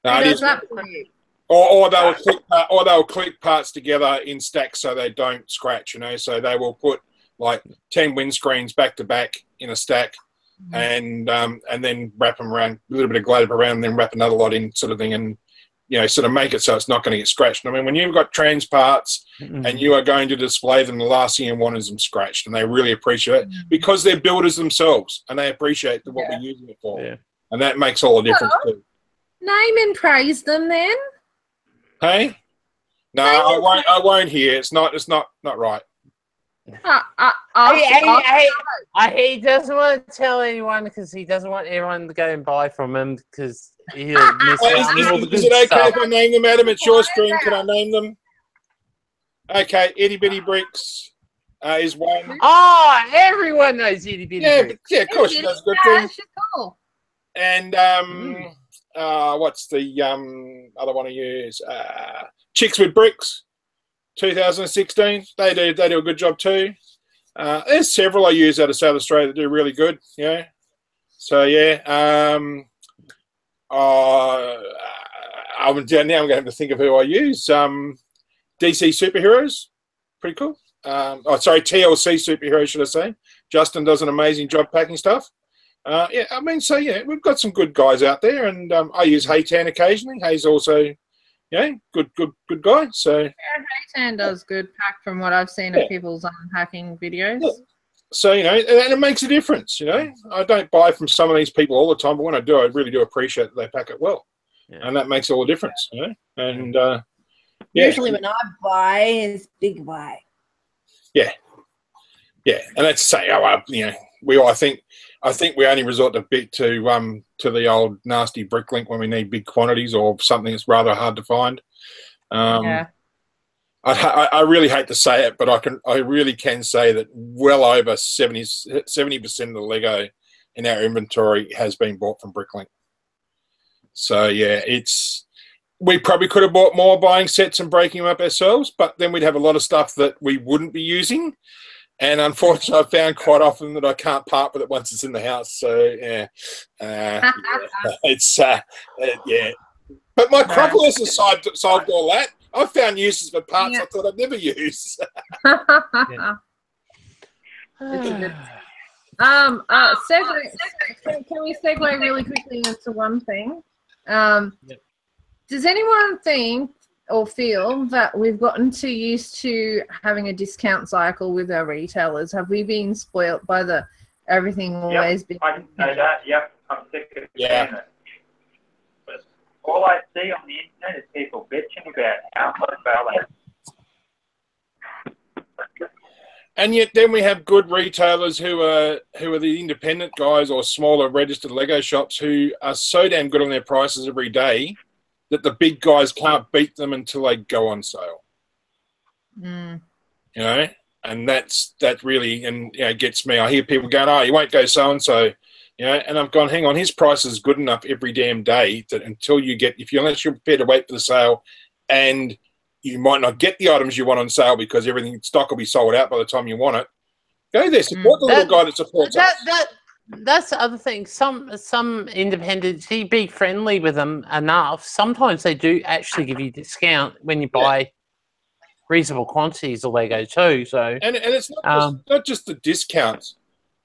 Who does that for you? Or they'll click parts together in stacks so they don't scratch, So they will put like 10 windscreens back to back in a stack, and then wrap them around, a little bit of glue around, and then wrap another lot in, sort of thing, and sort of make it so it's not going to get scratched. I mean, when you've got trans parts and you are going to display them, the last thing you want is them scratched, and they really appreciate it because they're builders themselves and they appreciate what we're using it for, and that makes all the difference too. Name and praise them then. Hey, no, I won't hear. It's not right. He doesn't want to tell anyone because he doesn't want everyone to go and buy from him because he'll miss out on all the good Is it okay stuff. if I name them, Adam? It's your stream. Can I name them? Okay, Itty Bitty Bricks is one. Oh, everyone knows Itty Bitty Bricks. Yeah, of course she does good things. She's cool. And what's the other one I use? Chicks with Bricks, 2016. They do a good job too. There's several I use out of South Australia that do really good. I'm going to have to think of who I use. DC Superheroes, pretty cool. TLC Superheroes, should I say. Justin does an amazing job packing stuff. Yeah, I mean, so yeah, we've got some good guys out there, and I use Haytan occasionally. Hay's also, good guy. So yeah, Haytan does good pack from what I've seen of people's unpacking videos. Yeah. So, and it makes a difference, I don't buy from some of these people all the time, but when I do, I really do appreciate that they pack it well. Yeah. And that makes all the difference, And, usually when I buy is big buy. Yeah. Yeah. And that's to say, I think we only resort to the old nasty Bricklink when we need big quantities or something that's rather hard to find. Yeah. I really hate to say it, but I really can say that well over 70% of the Lego in our inventory has been bought from Bricklink. So yeah, we probably could have bought more buying sets and breaking them up ourselves, but then we'd have a lot of stuff that we wouldn't be using. And unfortunately, I've found quite often that I can't part with it once it's in the house. So yeah, yeah. But my Crocolis has solved all that. I've found uses for parts I thought I'd never use. Can we segue really quickly into one thing? Does anyone think or feel that we've gotten too used to having a discount cycle with our retailers? Have we been spoilt by the everything always being? I can say that. Yep, I'm sick of seeing it. But all I see on the internet is people bitching about how much value. And yet, then we have good retailers who are the independent guys or smaller registered Lego shops who are so damn good on their prices every day that the big guys can't beat them until they go on sale. And that really gets me. I hear people going, "Oh, you won't go so and so," and I've gone, "Hang on, his price is good enough every damn day that until unless you're prepared to wait for the sale, and you might not get the items you want on sale because everything stock will be sold out by the time you want it. Go there, support the little guy that supports us." That's the other thing. Some independents, you be friendly with them enough. Sometimes they do actually give you discount when you buy reasonable quantities of Lego too. So and it's not just the discounts.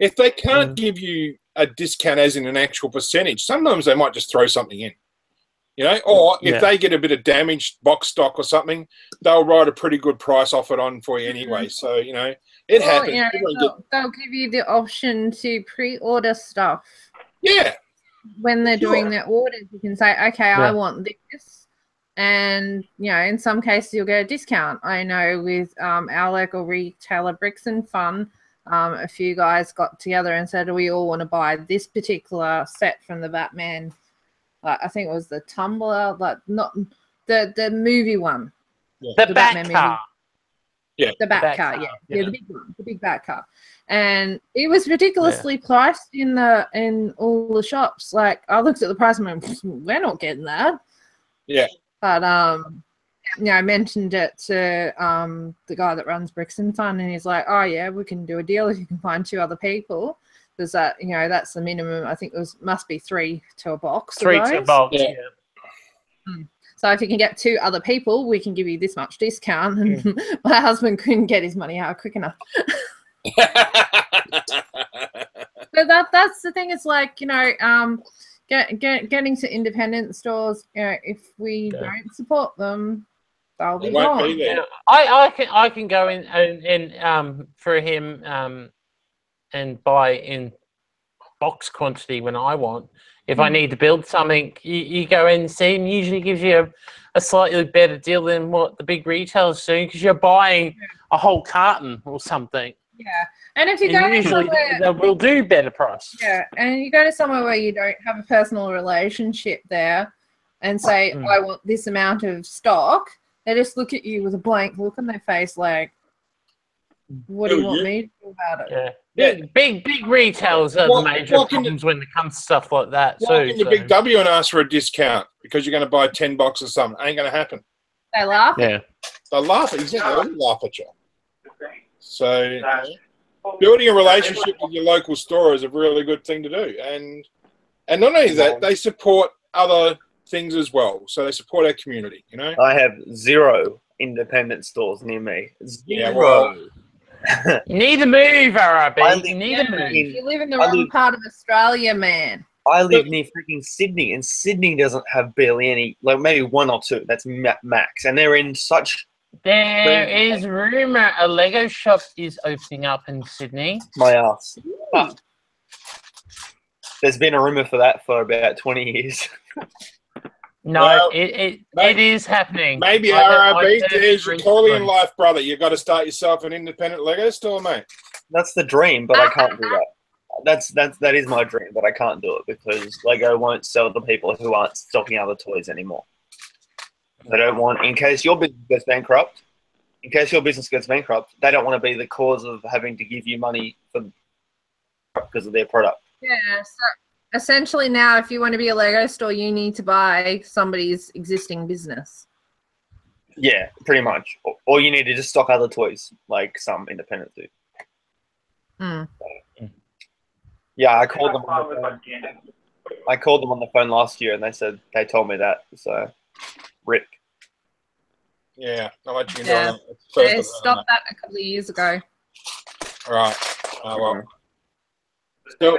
If they can't give you a discount as in an actual percentage, sometimes they might just throw something in. Or if they get a bit of damaged box stock or something, they'll write a pretty good price off it on for you anyway. So, it happens. They'll give you the option to pre-order stuff. Yeah. When they're doing their orders, you can say, okay, I want this. And, in some cases, you'll get a discount. I know with our local retailer, Bricks and Fun, a few guys got together and said, we all want to buy this particular set from the Batman. I think it was the Tumbler, not the movie one. Yeah. The Bat car. Yeah. The Bat car, yeah. The big one, the big Bat car. And it was ridiculously priced in all the shops. Like, I looked at the price and went, we're not getting that. Yeah. But I mentioned it to the guy that runs Bricks and Fun, and he's like, oh yeah, we can do a deal if you can find 2 other people. Because that's the minimum. I think must be 3 to a box. 3 to a box. Yeah. So if you can get 2 other people, we can give you this much discount. And my husband couldn't get his money out quick enough. But that's the thing. It's like getting to independent stores. If we don't support them, they'll be gone. I can go in and for him. And buy in box quantity when I want. If I need to build something, you go in and see him. Usually gives you a slightly better deal than what the big retailers do because you're buying a whole carton or something. Yeah, and if you go to somewhere, they will do better price. Yeah, and you go to somewhere where you don't have a personal relationship there, and say I want this amount of stock, they just look at you with a blank look on their face, like, what do you want me to do about it? Yeah. Big retailers are the major problems when it comes to stuff like that. Walk into Big W and ask for a discount because you're going to buy 10 boxes or something. Ain't going to happen. They laugh. Yeah. They laugh. Exactly. They laugh at you. So building a relationship with your local store is a really good thing to do. And not only that, they support other things as well. So they support our community, you know. I have 0 independent stores near me. 0. Yeah, well, You need to move, RRB. I You live need to move. You live in the wrong part of Australia, man. I live near freaking Sydney, and Sydney doesn't have barely any, like maybe 1 or 2. That's max, and they're in such. There is rumor a Lego shop is opening up in Sydney. My ass. There's been a rumor for that for about 20 years. No, Well, it maybe- is happening. maybe I RRB, heard there's your it calling in recently. life, brother. You've got to start yourself an independent Lego store, mate. That's the dream, but I can't do that. That is my dream, but I can't do it because Lego won't sell to people who aren't stocking other toys anymore. They don't want, in case your business goes bankrupt, they don't want to be the cause of having to give you money because of their product. Yeah, so essentially now if you want to be a Lego store, you need to buy somebody's existing business. Yeah, pretty much. Or you need to just stock other toys, like some independents do. Mm. Yeah, I called them on the phone. I called them on the phone last year, and they told me that. So, rip. Yeah, I'll let you know. Yeah. They stopped that a couple of years ago. Right. Oh, well. Still,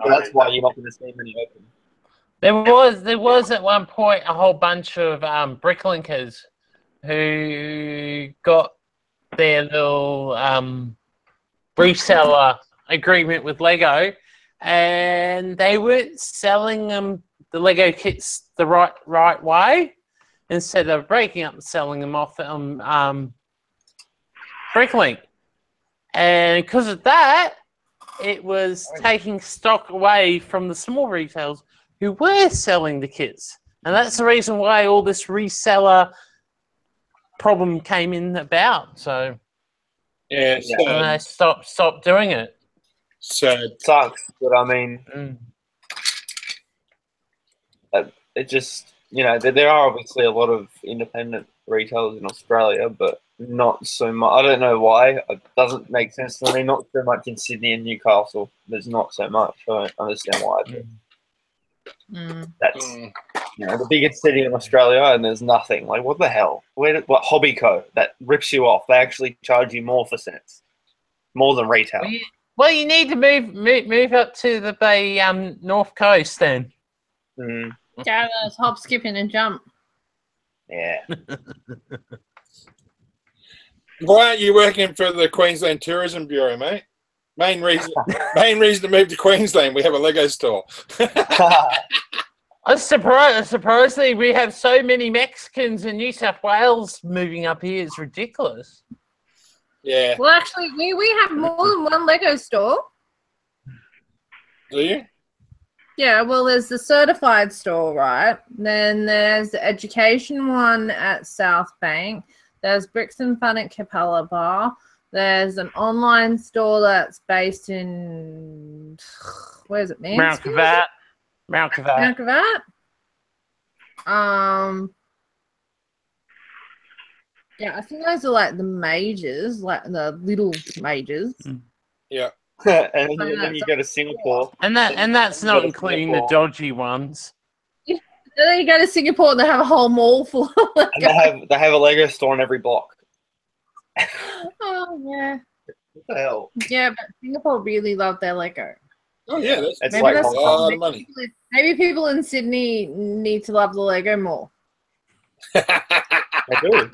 So that's why you're not going to see many open. There was at one point a whole bunch of bricklinkers who got their little reseller agreement with Lego, and they weren't selling them the Lego kits the right way. Instead of breaking up and selling them off Bricklink, and because of that, it was taking stock away from the small retailers who were selling the kits, and that's the reason why all this reseller problem came in about. So Yeah, and they stopped doing it. So It sucks, but I mean, it just, there are obviously a lot of independent retailers in Australia, but not so much. I don't know why. It doesn't make sense to me. Not so much in Sydney and Newcastle. There's not so much. I don't understand why. That's the biggest city in Australia, and there's nothing. Like, what the hell? What Hobbyco that rips you off? They actually charge you more for cents, more than retail. Well, you need to move up to the Bay North Coast then. Yeah, those hop, skipping, and jump. Yeah. why aren't you working for the Queensland Tourism Bureau, mate? Main reason to move to Queensland, we have a Lego store. I'm surprised. Surprisingly, we have so many Mexicans in New South Wales moving up here. It's ridiculous. Yeah. Well, actually, we have more than one Lego store. Do you? Yeah, well, there's the certified store, right? Then there's the education one at South Bank. There's Bricks and Fun at Capella Bar. There's an online store that's based in, where is it, Mansfield? Mount Gravatt. Yeah, I think those are like the majors, like the little majors. Yeah. And then you go to Singapore. And that's not including the dodgy ones. And then you go to Singapore and they have a whole mall full of Lego. And they have a Lego store in every block. Oh, yeah. What the hell? Yeah, but Singapore really love their Lego. Oh, yeah. It's That's like a lot of money. Maybe people in Sydney need to love the Lego more. They do.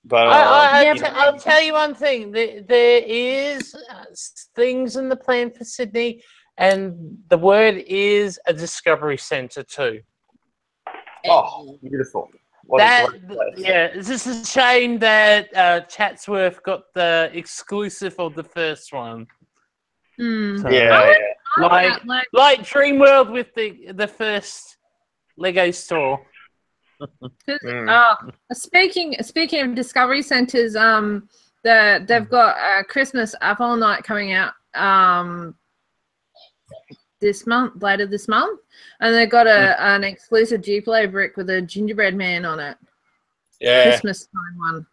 But I'll tell you one thing. There is things in the plan for Sydney, and the word is a discovery centre too. oh, beautiful. What a great place. Yeah, it's just a shame that Chatsworth got the exclusive of the first one. So, Yeah. like Dreamworld with the first Lego store. Speaking of discovery centres, they've got Christmas Apple Night coming out later this month, and they've got an exclusive Duplo brick with a gingerbread man on it. Yeah. Christmas time one.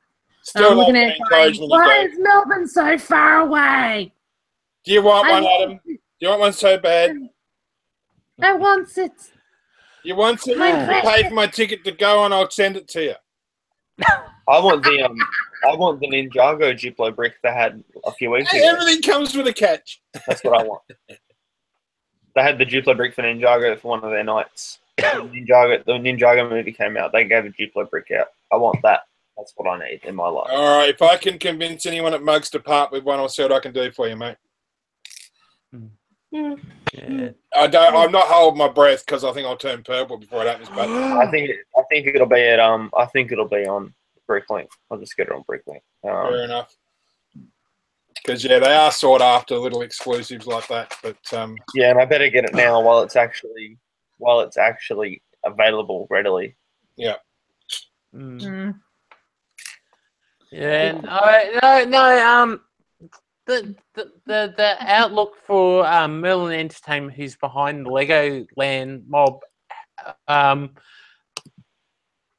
Still looking not at it encouraging going, you why go. is Melbourne so far away? Do you want one, Adam? Do you want one so bad? I want it. You want it? My You pay for my ticket to go, and I'll send it to you. I want the Ninjago Duplo brick they had a few weeks ago. Everything comes with a catch. That's what I want. They had the Duplo brick for Ninjago for one of their nights. The Ninjago movie came out. They gave a Duplo brick out. I want that. That's what I need in my life. All right, if I can convince anyone at Mugs to part with one, I'll see what I can do for you, mate. Yeah. I'm not holding my breath because I think I'll turn purple before it happens. But I think it'll be at I think it'll be on Bricklink. I'll just get it on Bricklink. Fair enough. Because they are sought after little exclusives like that. But yeah, and I better get it now while it's actually available readily. Yeah. Yeah, the outlook for Merlin Entertainment, who's behind the Legoland mob, what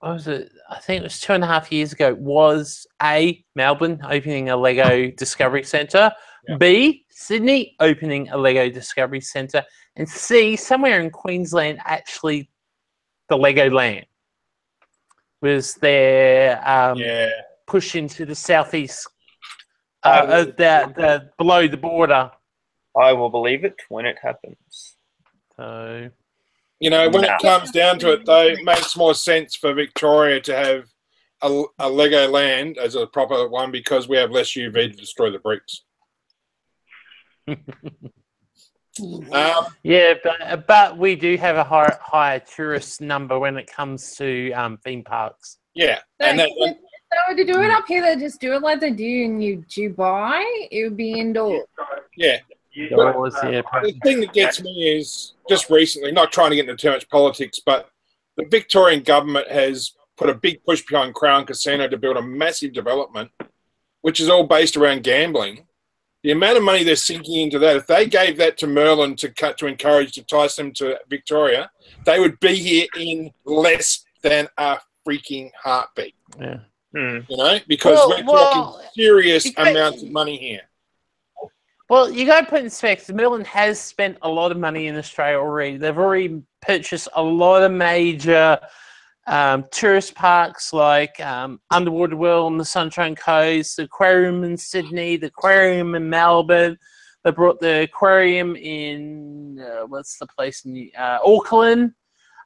was it? I think it was 2.5 years ago. Was A, Melbourne opening a Lego Discovery Centre, B, Sydney opening a Lego Discovery Centre, and C, somewhere in Queensland, actually, the Legoland was their push into the southeast, the below the border. I will believe it when it happens. So, when it comes down to it, though, it makes more sense for Victoria to have a Legoland as a proper one because we have less UV to destroy the bricks. but we do have a higher tourist number when it comes to theme parks. Yeah, and to do it up here, they just do it like they do in Dubai. It would be indoors. Yeah. The thing that gets me is just recently, not trying to get into too much politics, but the Victorian government has put a big push behind Crown Casino to build a massive development, which is all based around gambling. The amount of money they're sinking into that, if they gave that to Merlin to encourage to entice them to Victoria, they would be here in less than a freaking heartbeat. Yeah. Because we're talking serious amounts of money here. Well, you got to put in specs. Merlin has spent a lot of money in Australia already. They've already purchased a lot of major tourist parks like Underwater World on the Sunshine Coast, the aquarium in Sydney, the aquarium in Melbourne. They brought the aquarium in, what's the place in Auckland.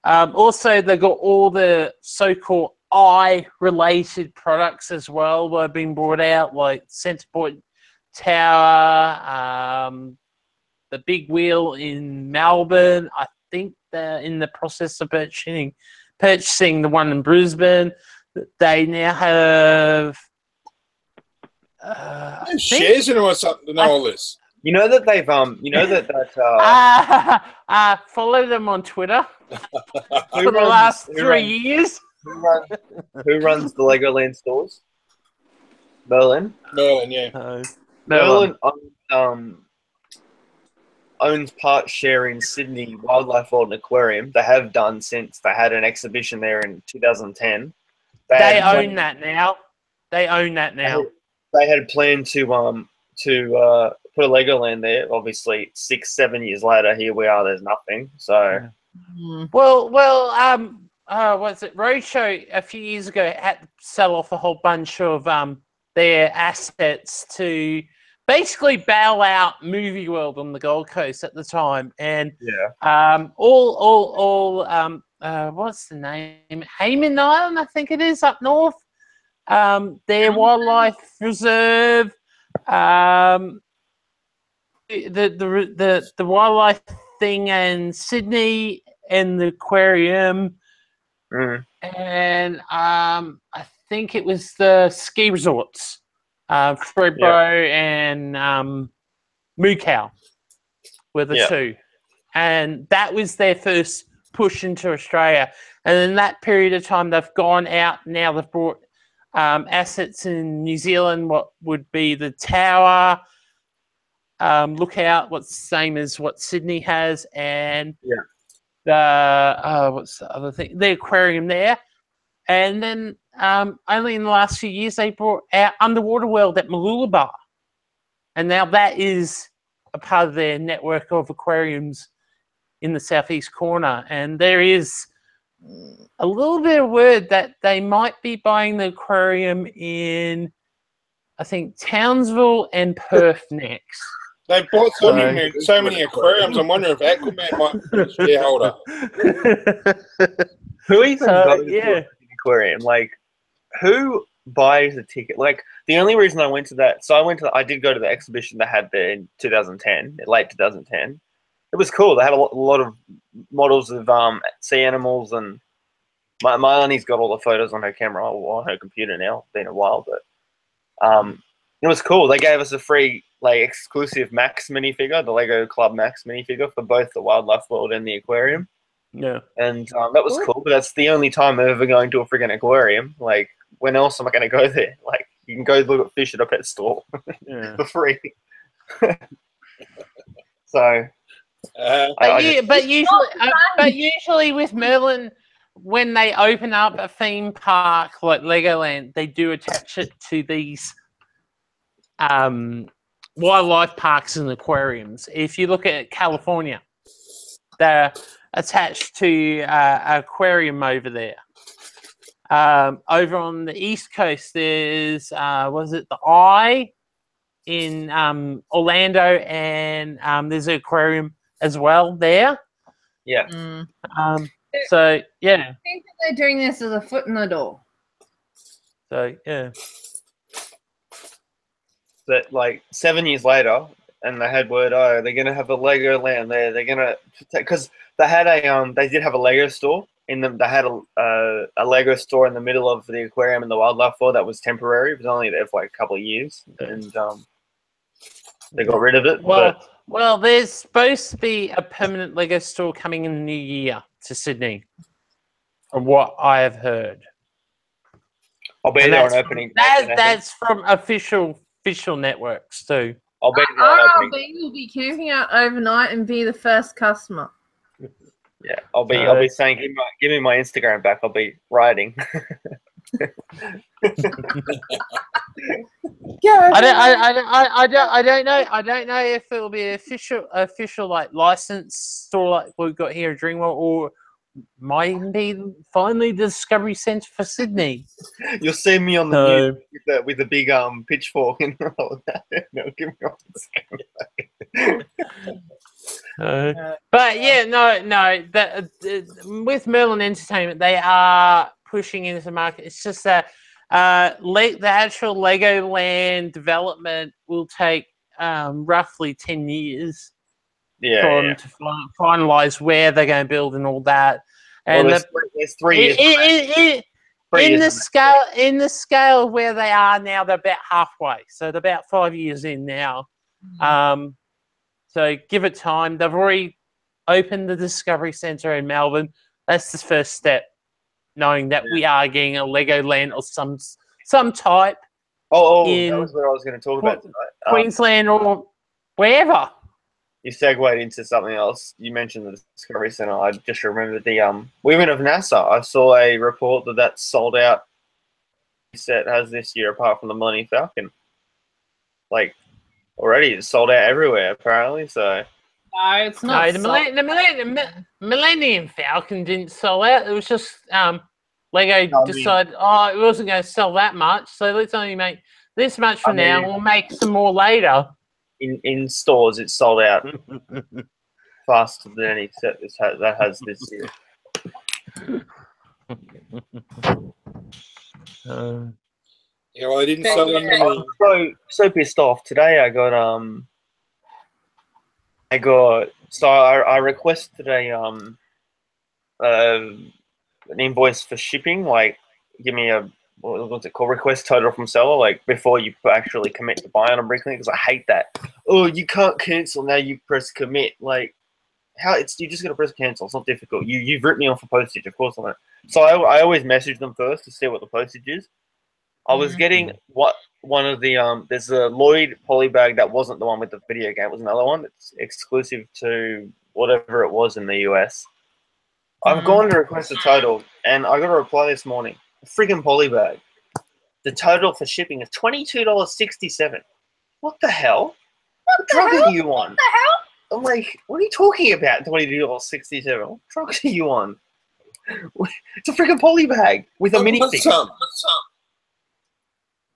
Also, they've got all the so-called eye-related products as well that have been brought out, like Centrepoint Tower, the Big Wheel in Melbourne. I think they're in the process of purchasing the one in Brisbane. They now have shares in or something to know all this. You know that they've follow them on Twitter for the last 3 years. Who runs the Legoland stores? Merlin, yeah. Merlin owns part share in Sydney Wildlife World and Aquarium. They have done since they had an exhibition there in 2010. They own that now. They had planned to put a Legoland there. Obviously, 6-7 years later, here we are. There's nothing. So, what's it? Roadshow a few years ago had to sell off a whole bunch of their assets to basically bail out Movie World on the Gold Coast at the time, and what's the name? Hayman Island, I think it is, up north. Their wildlife reserve, the wildlife thing in Sydney, and the aquarium, and I think it was the ski resorts, Thredbo and Mukau were the two, and that was their first push into Australia. And in that period of time, they've gone out. Now they've brought assets in New Zealand, what would be the Tower, Lookout, what's the same as what Sydney has, and the what's the other thing? The aquarium there. And then only in the last few years they brought out Underwater World at Mooloolaba, and now that is a part of their network of aquariums in the southeast corner, and there is a little bit of word that they might be buying the aquarium in, I think, Townsville and Perth next. They bought so many aquariums. I'm wondering if Aquaman might be a shareholder. Who even goes to yeah. an aquarium? Like, who buys a ticket? Like, the only reason I went to that, so I did go to the exhibition they had there in 2010, late 2010. It was cool. They had a lot of models of sea animals, and my auntie's got all the photos on her camera or on her computer now. It's been a while, but it was cool. They gave us a free, like, exclusive Max minifigure, the Lego Club Max minifigure for both the Wildlife World and the aquarium. Yeah. And that was cool, but that's the only time I'm ever going to a friggin' aquarium. Like, when else am I going to go there? Like, you can go look at fish at a pet store for free. So, but usually with Merlin, when they open up a theme park like Legoland, they do attach it to these wildlife parks and aquariums. If you look at California, they're attached to an aquarium over there. Over on the East Coast, there's was it the Eye in Orlando, and there's an aquarium as well there. Yeah. So yeah. I think that they're doing this as a foot in the door. So yeah. That, like, 7 years later, and they had word, oh, they're gonna have a Lego land there. They're gonna, because they had they did have a Lego store in them. They had a Lego store in the middle of the aquarium and the wildlife world that was temporary. It was only there for like a couple of years, and they got rid of it. Well, there's supposed to be a permanent Lego store coming in the new year to Sydney, from what I have heard. I'll be there on opening. That's from official networks too. I'll be there on opening. RB will be camping out overnight and be the first customer. Yeah, I'll be saying, give me my Instagram back. I'll be writing. I don't know if it'll be official like licensed store like we've got here at Dreamworld, or might even be finally the Discovery Centre for Sydney. You'll see me on the news with the big pitchfork and all that. No, give me all but yeah, no. With Merlin Entertainment, they are pushing into the market. It's just that the actual Legoland development will take roughly 10 years for them to finalise where they're going to build and all that. And there's 3 years. In the scale of where they are now, they're about halfway. So they're about 5 years in now. So give it time. They've already opened the Discovery Centre in Melbourne. That's the first step, knowing that we are getting a Legoland of some type. That was what I was going to talk about tonight. Queensland or wherever. You segued into something else. You mentioned the Discovery Centre. I just remembered the Women of NASA. I saw a report that sold out set has this year, apart from the Millennium Falcon. Like, already it's sold out everywhere, apparently. So no, it's not. No, the Millennium Falcon didn't sell out. It was just Lego decided, it wasn't going to sell that much, so let's only make this much for now. We'll make some more later. In stores, it's sold out faster than any set that has this year. Yeah, well, I didn't sell them. I'm so pissed off. Today I requested an invoice for shipping. Like, give me what's it called? Request total from seller. Like, before you actually commit to buying on Bricklink, because I hate that. Oh, you can't cancel now. You press commit. Like, you just gotta press cancel. It's not difficult. You've ripped me off for postage. Of course I'm gonna. So I always message them first to see what the postage is. I was getting one of the there's a Lloyd polybag that wasn't the one with the video game. It was another one that's exclusive to whatever it was in the US. I've gone to request a total, and I got a reply this morning. A friggin' polybag. The total for shipping is $22.67. What the hell? What drug are you on? What the hell? I'm like, what are you talking about? $22.67. What drugs are you on? It's a freaking poly bag with a minifig.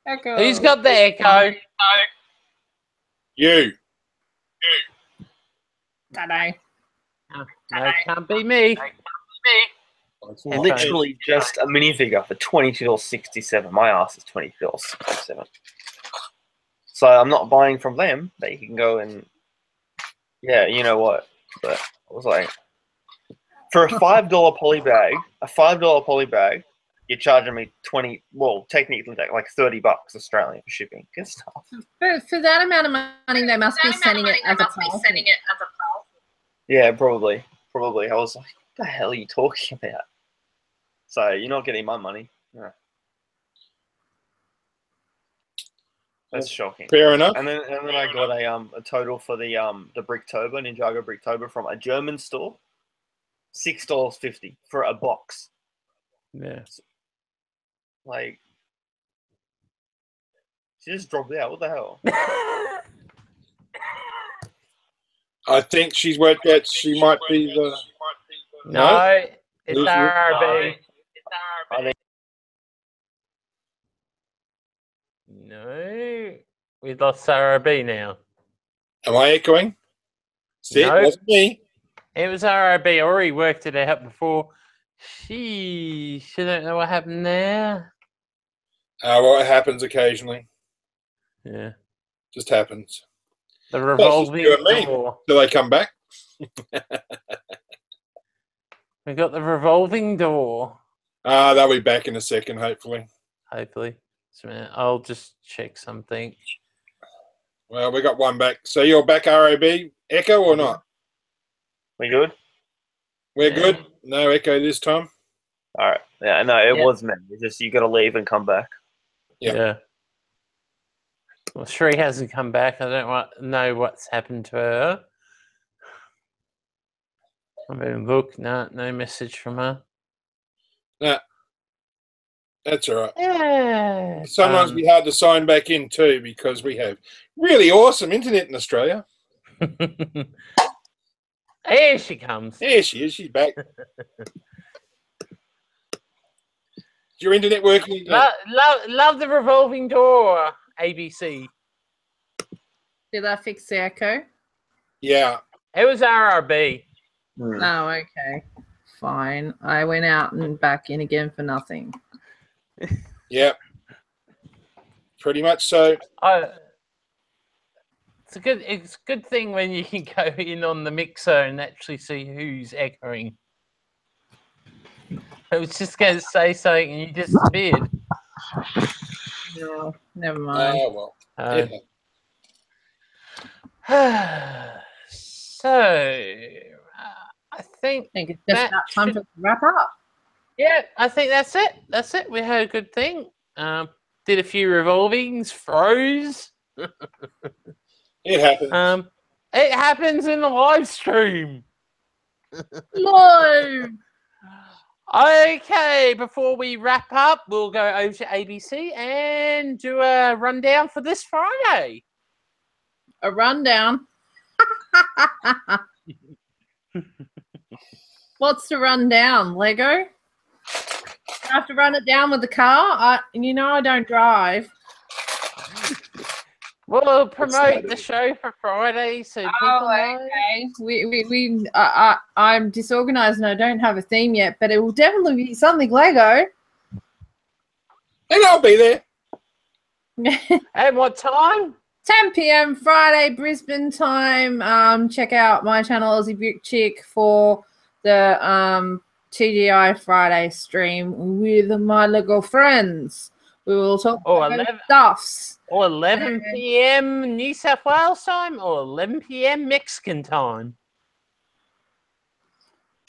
Echo. Who's got the Echo? You. Dunno. No, it can't be me. Literally just a minifigure for $22.67. My ass is $22.67. So I'm not buying from them. They can go and you know what? But I was like, for a $5 poly bag, you're charging me 20. Well, technically like $30 Australian for shipping. Good stuff. For that amount of money, they must be sending it as a parcel. Yeah, probably. I was like, what the hell are you talking about? So you're not getting my money. No. That's shocking. Fair enough. And then I got a total for the Bricktober, Ninjago Bricktober from a German store. $6.50 for a box. Yeah. Like, she just dropped out. What the hell? I think she's worked out she might be the... No, it's Who's- RRB. I think No, we've lost RRB now. Am I echoing? See, No. it wasn't me. It was RRB. I already worked it out before. She don't know what happened there. Well, it happens occasionally. Yeah. Just happens. The That's just revolving you and me. door. Do they come back? We got the revolving door. They'll be back in a second, hopefully. Hopefully. So I'll just check something. Well, we got one back. So you're back, RAB? Echo or not? we good. We're Yeah. good. No echo this time. All right. Yeah, no, it Yeah. was me. It's just you got to leave and come back. Yeah. Yeah. Well, Shree hasn't come back. I don't know what's happened to her. I'm going to look. No message from her. Nah, that's all right. Yeah. Sometimes we hard to sign back in too because we have really awesome internet in Australia. Here she comes. There she is. She's back. Is your internet working again? Love the revolving door, ABC. Did I fix the echo? Yeah. It was RRB. Oh, okay. Fine. I went out and back in again for nothing. Yeah. Pretty much so. It's a good thing when you can go in on the mixer and actually see who's echoing. I was just going to say something and you disappeared. No, never mind. Oh, well. Yeah. So, I think I think it's just that about time should- to wrap up. Yeah, I think that's it. That's it. We had a good thing. Did a few revolvings, froze. It happens. It happens in the live stream. No. Okay, before we wrap up, we'll go over to ABC and do a rundown for this Friday. A rundown. What's to run down? Lego? I have to run it down with the car. I don't drive. We'll promote the show for Friday so people know. Okay. I'm disorganized and I don't have a theme yet, but it will definitely be something Lego. And I'll be there. And what time? 10 p.m. Friday, Brisbane time. Check out my channel, Aussie Brick Chick, for the TGI Friday stream with my Lego friends. We will talk about stuffs. Or 11 p.m. New South Wales time or 11 p.m. Mexican time.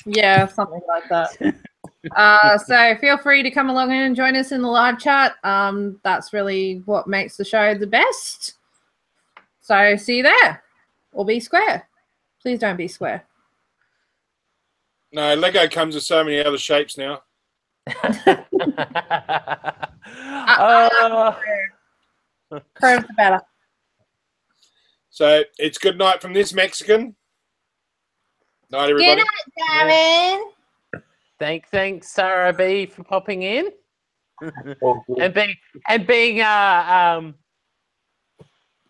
Yeah, something like that. So feel free to come along and join us in the live chat. That's really what makes the show the best. So see you there. Or be square. Please don't be square. No, Lego comes in so many other shapes now. Curve the better. So it's good night from this Mexican. Night, everybody. Good night, Darren. Thanks, Sarah B, for popping in Oh, good. and being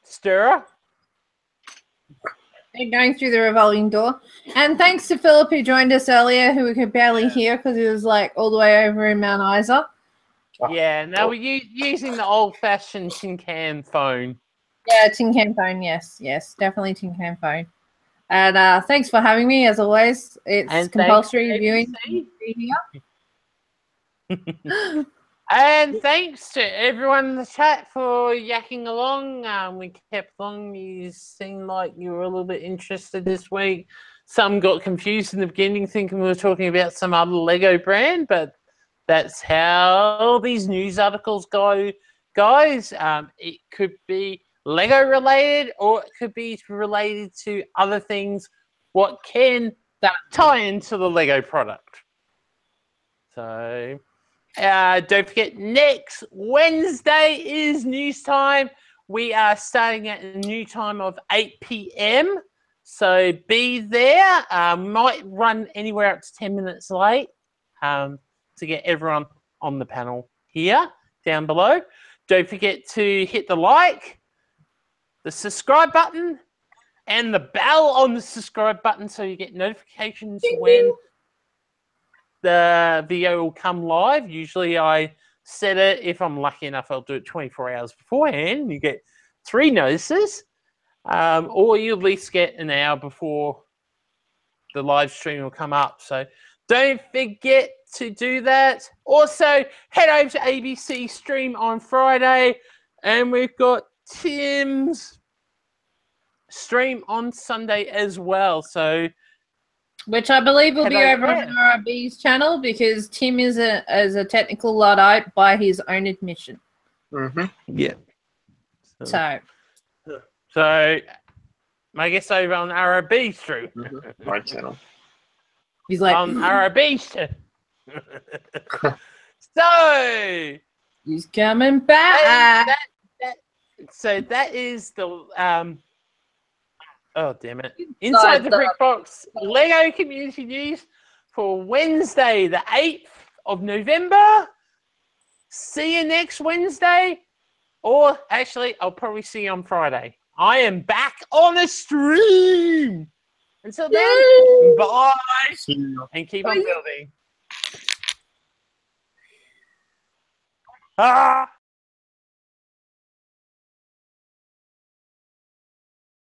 stirrer. And going through the revolving door. And thanks to Philip who joined us earlier, who we could barely hear because he was like all the way over in Mount Isa. Yeah, now we're using the old-fashioned tin can phone. Yeah, tin can phone. Yes, definitely tin can phone. And thanks for having me, as always. It's And compulsory thanks, viewing. And thanks to everyone in the chat for yakking along. We kept along. You seemed like you were a little bit interested this week. Some got confused in the beginning, thinking we were talking about some other Lego brand, but that's how these news articles go, guys. It could be Lego related, or it could be related to other things. What can tie into the Lego product? So. Don't forget, next Wednesday is news time. We are starting at a new time of 8 p.m. So be there. Might run anywhere up to 10 minutes late to get everyone on the panel here, down below. Don't forget to hit the like, the subscribe button, and the bell on the subscribe button so you get notifications when the video will come live. Usually I set it, if I'm lucky enough, I'll do it 24 hours beforehand. You get 3 notices, or you at least get an hour before the live stream will come up. So don't forget to do that. Also, head over to ABC Stream on Friday, and we've got Tim's stream on Sunday as well. So Which I believe will be over there. on RRB's channel because Tim is a technical Luddite by his own admission. Yeah. So I guess over on RRB stream. My channel. he's like, On RRB stream. So he's coming back. that is the oh damn it! Inside the Brick Box Lego Community News for Wednesday, the 8th of November. See you next Wednesday, or actually, I'll probably see you on Friday. I am back on the stream. Until then, bye, and keep on building. Ah.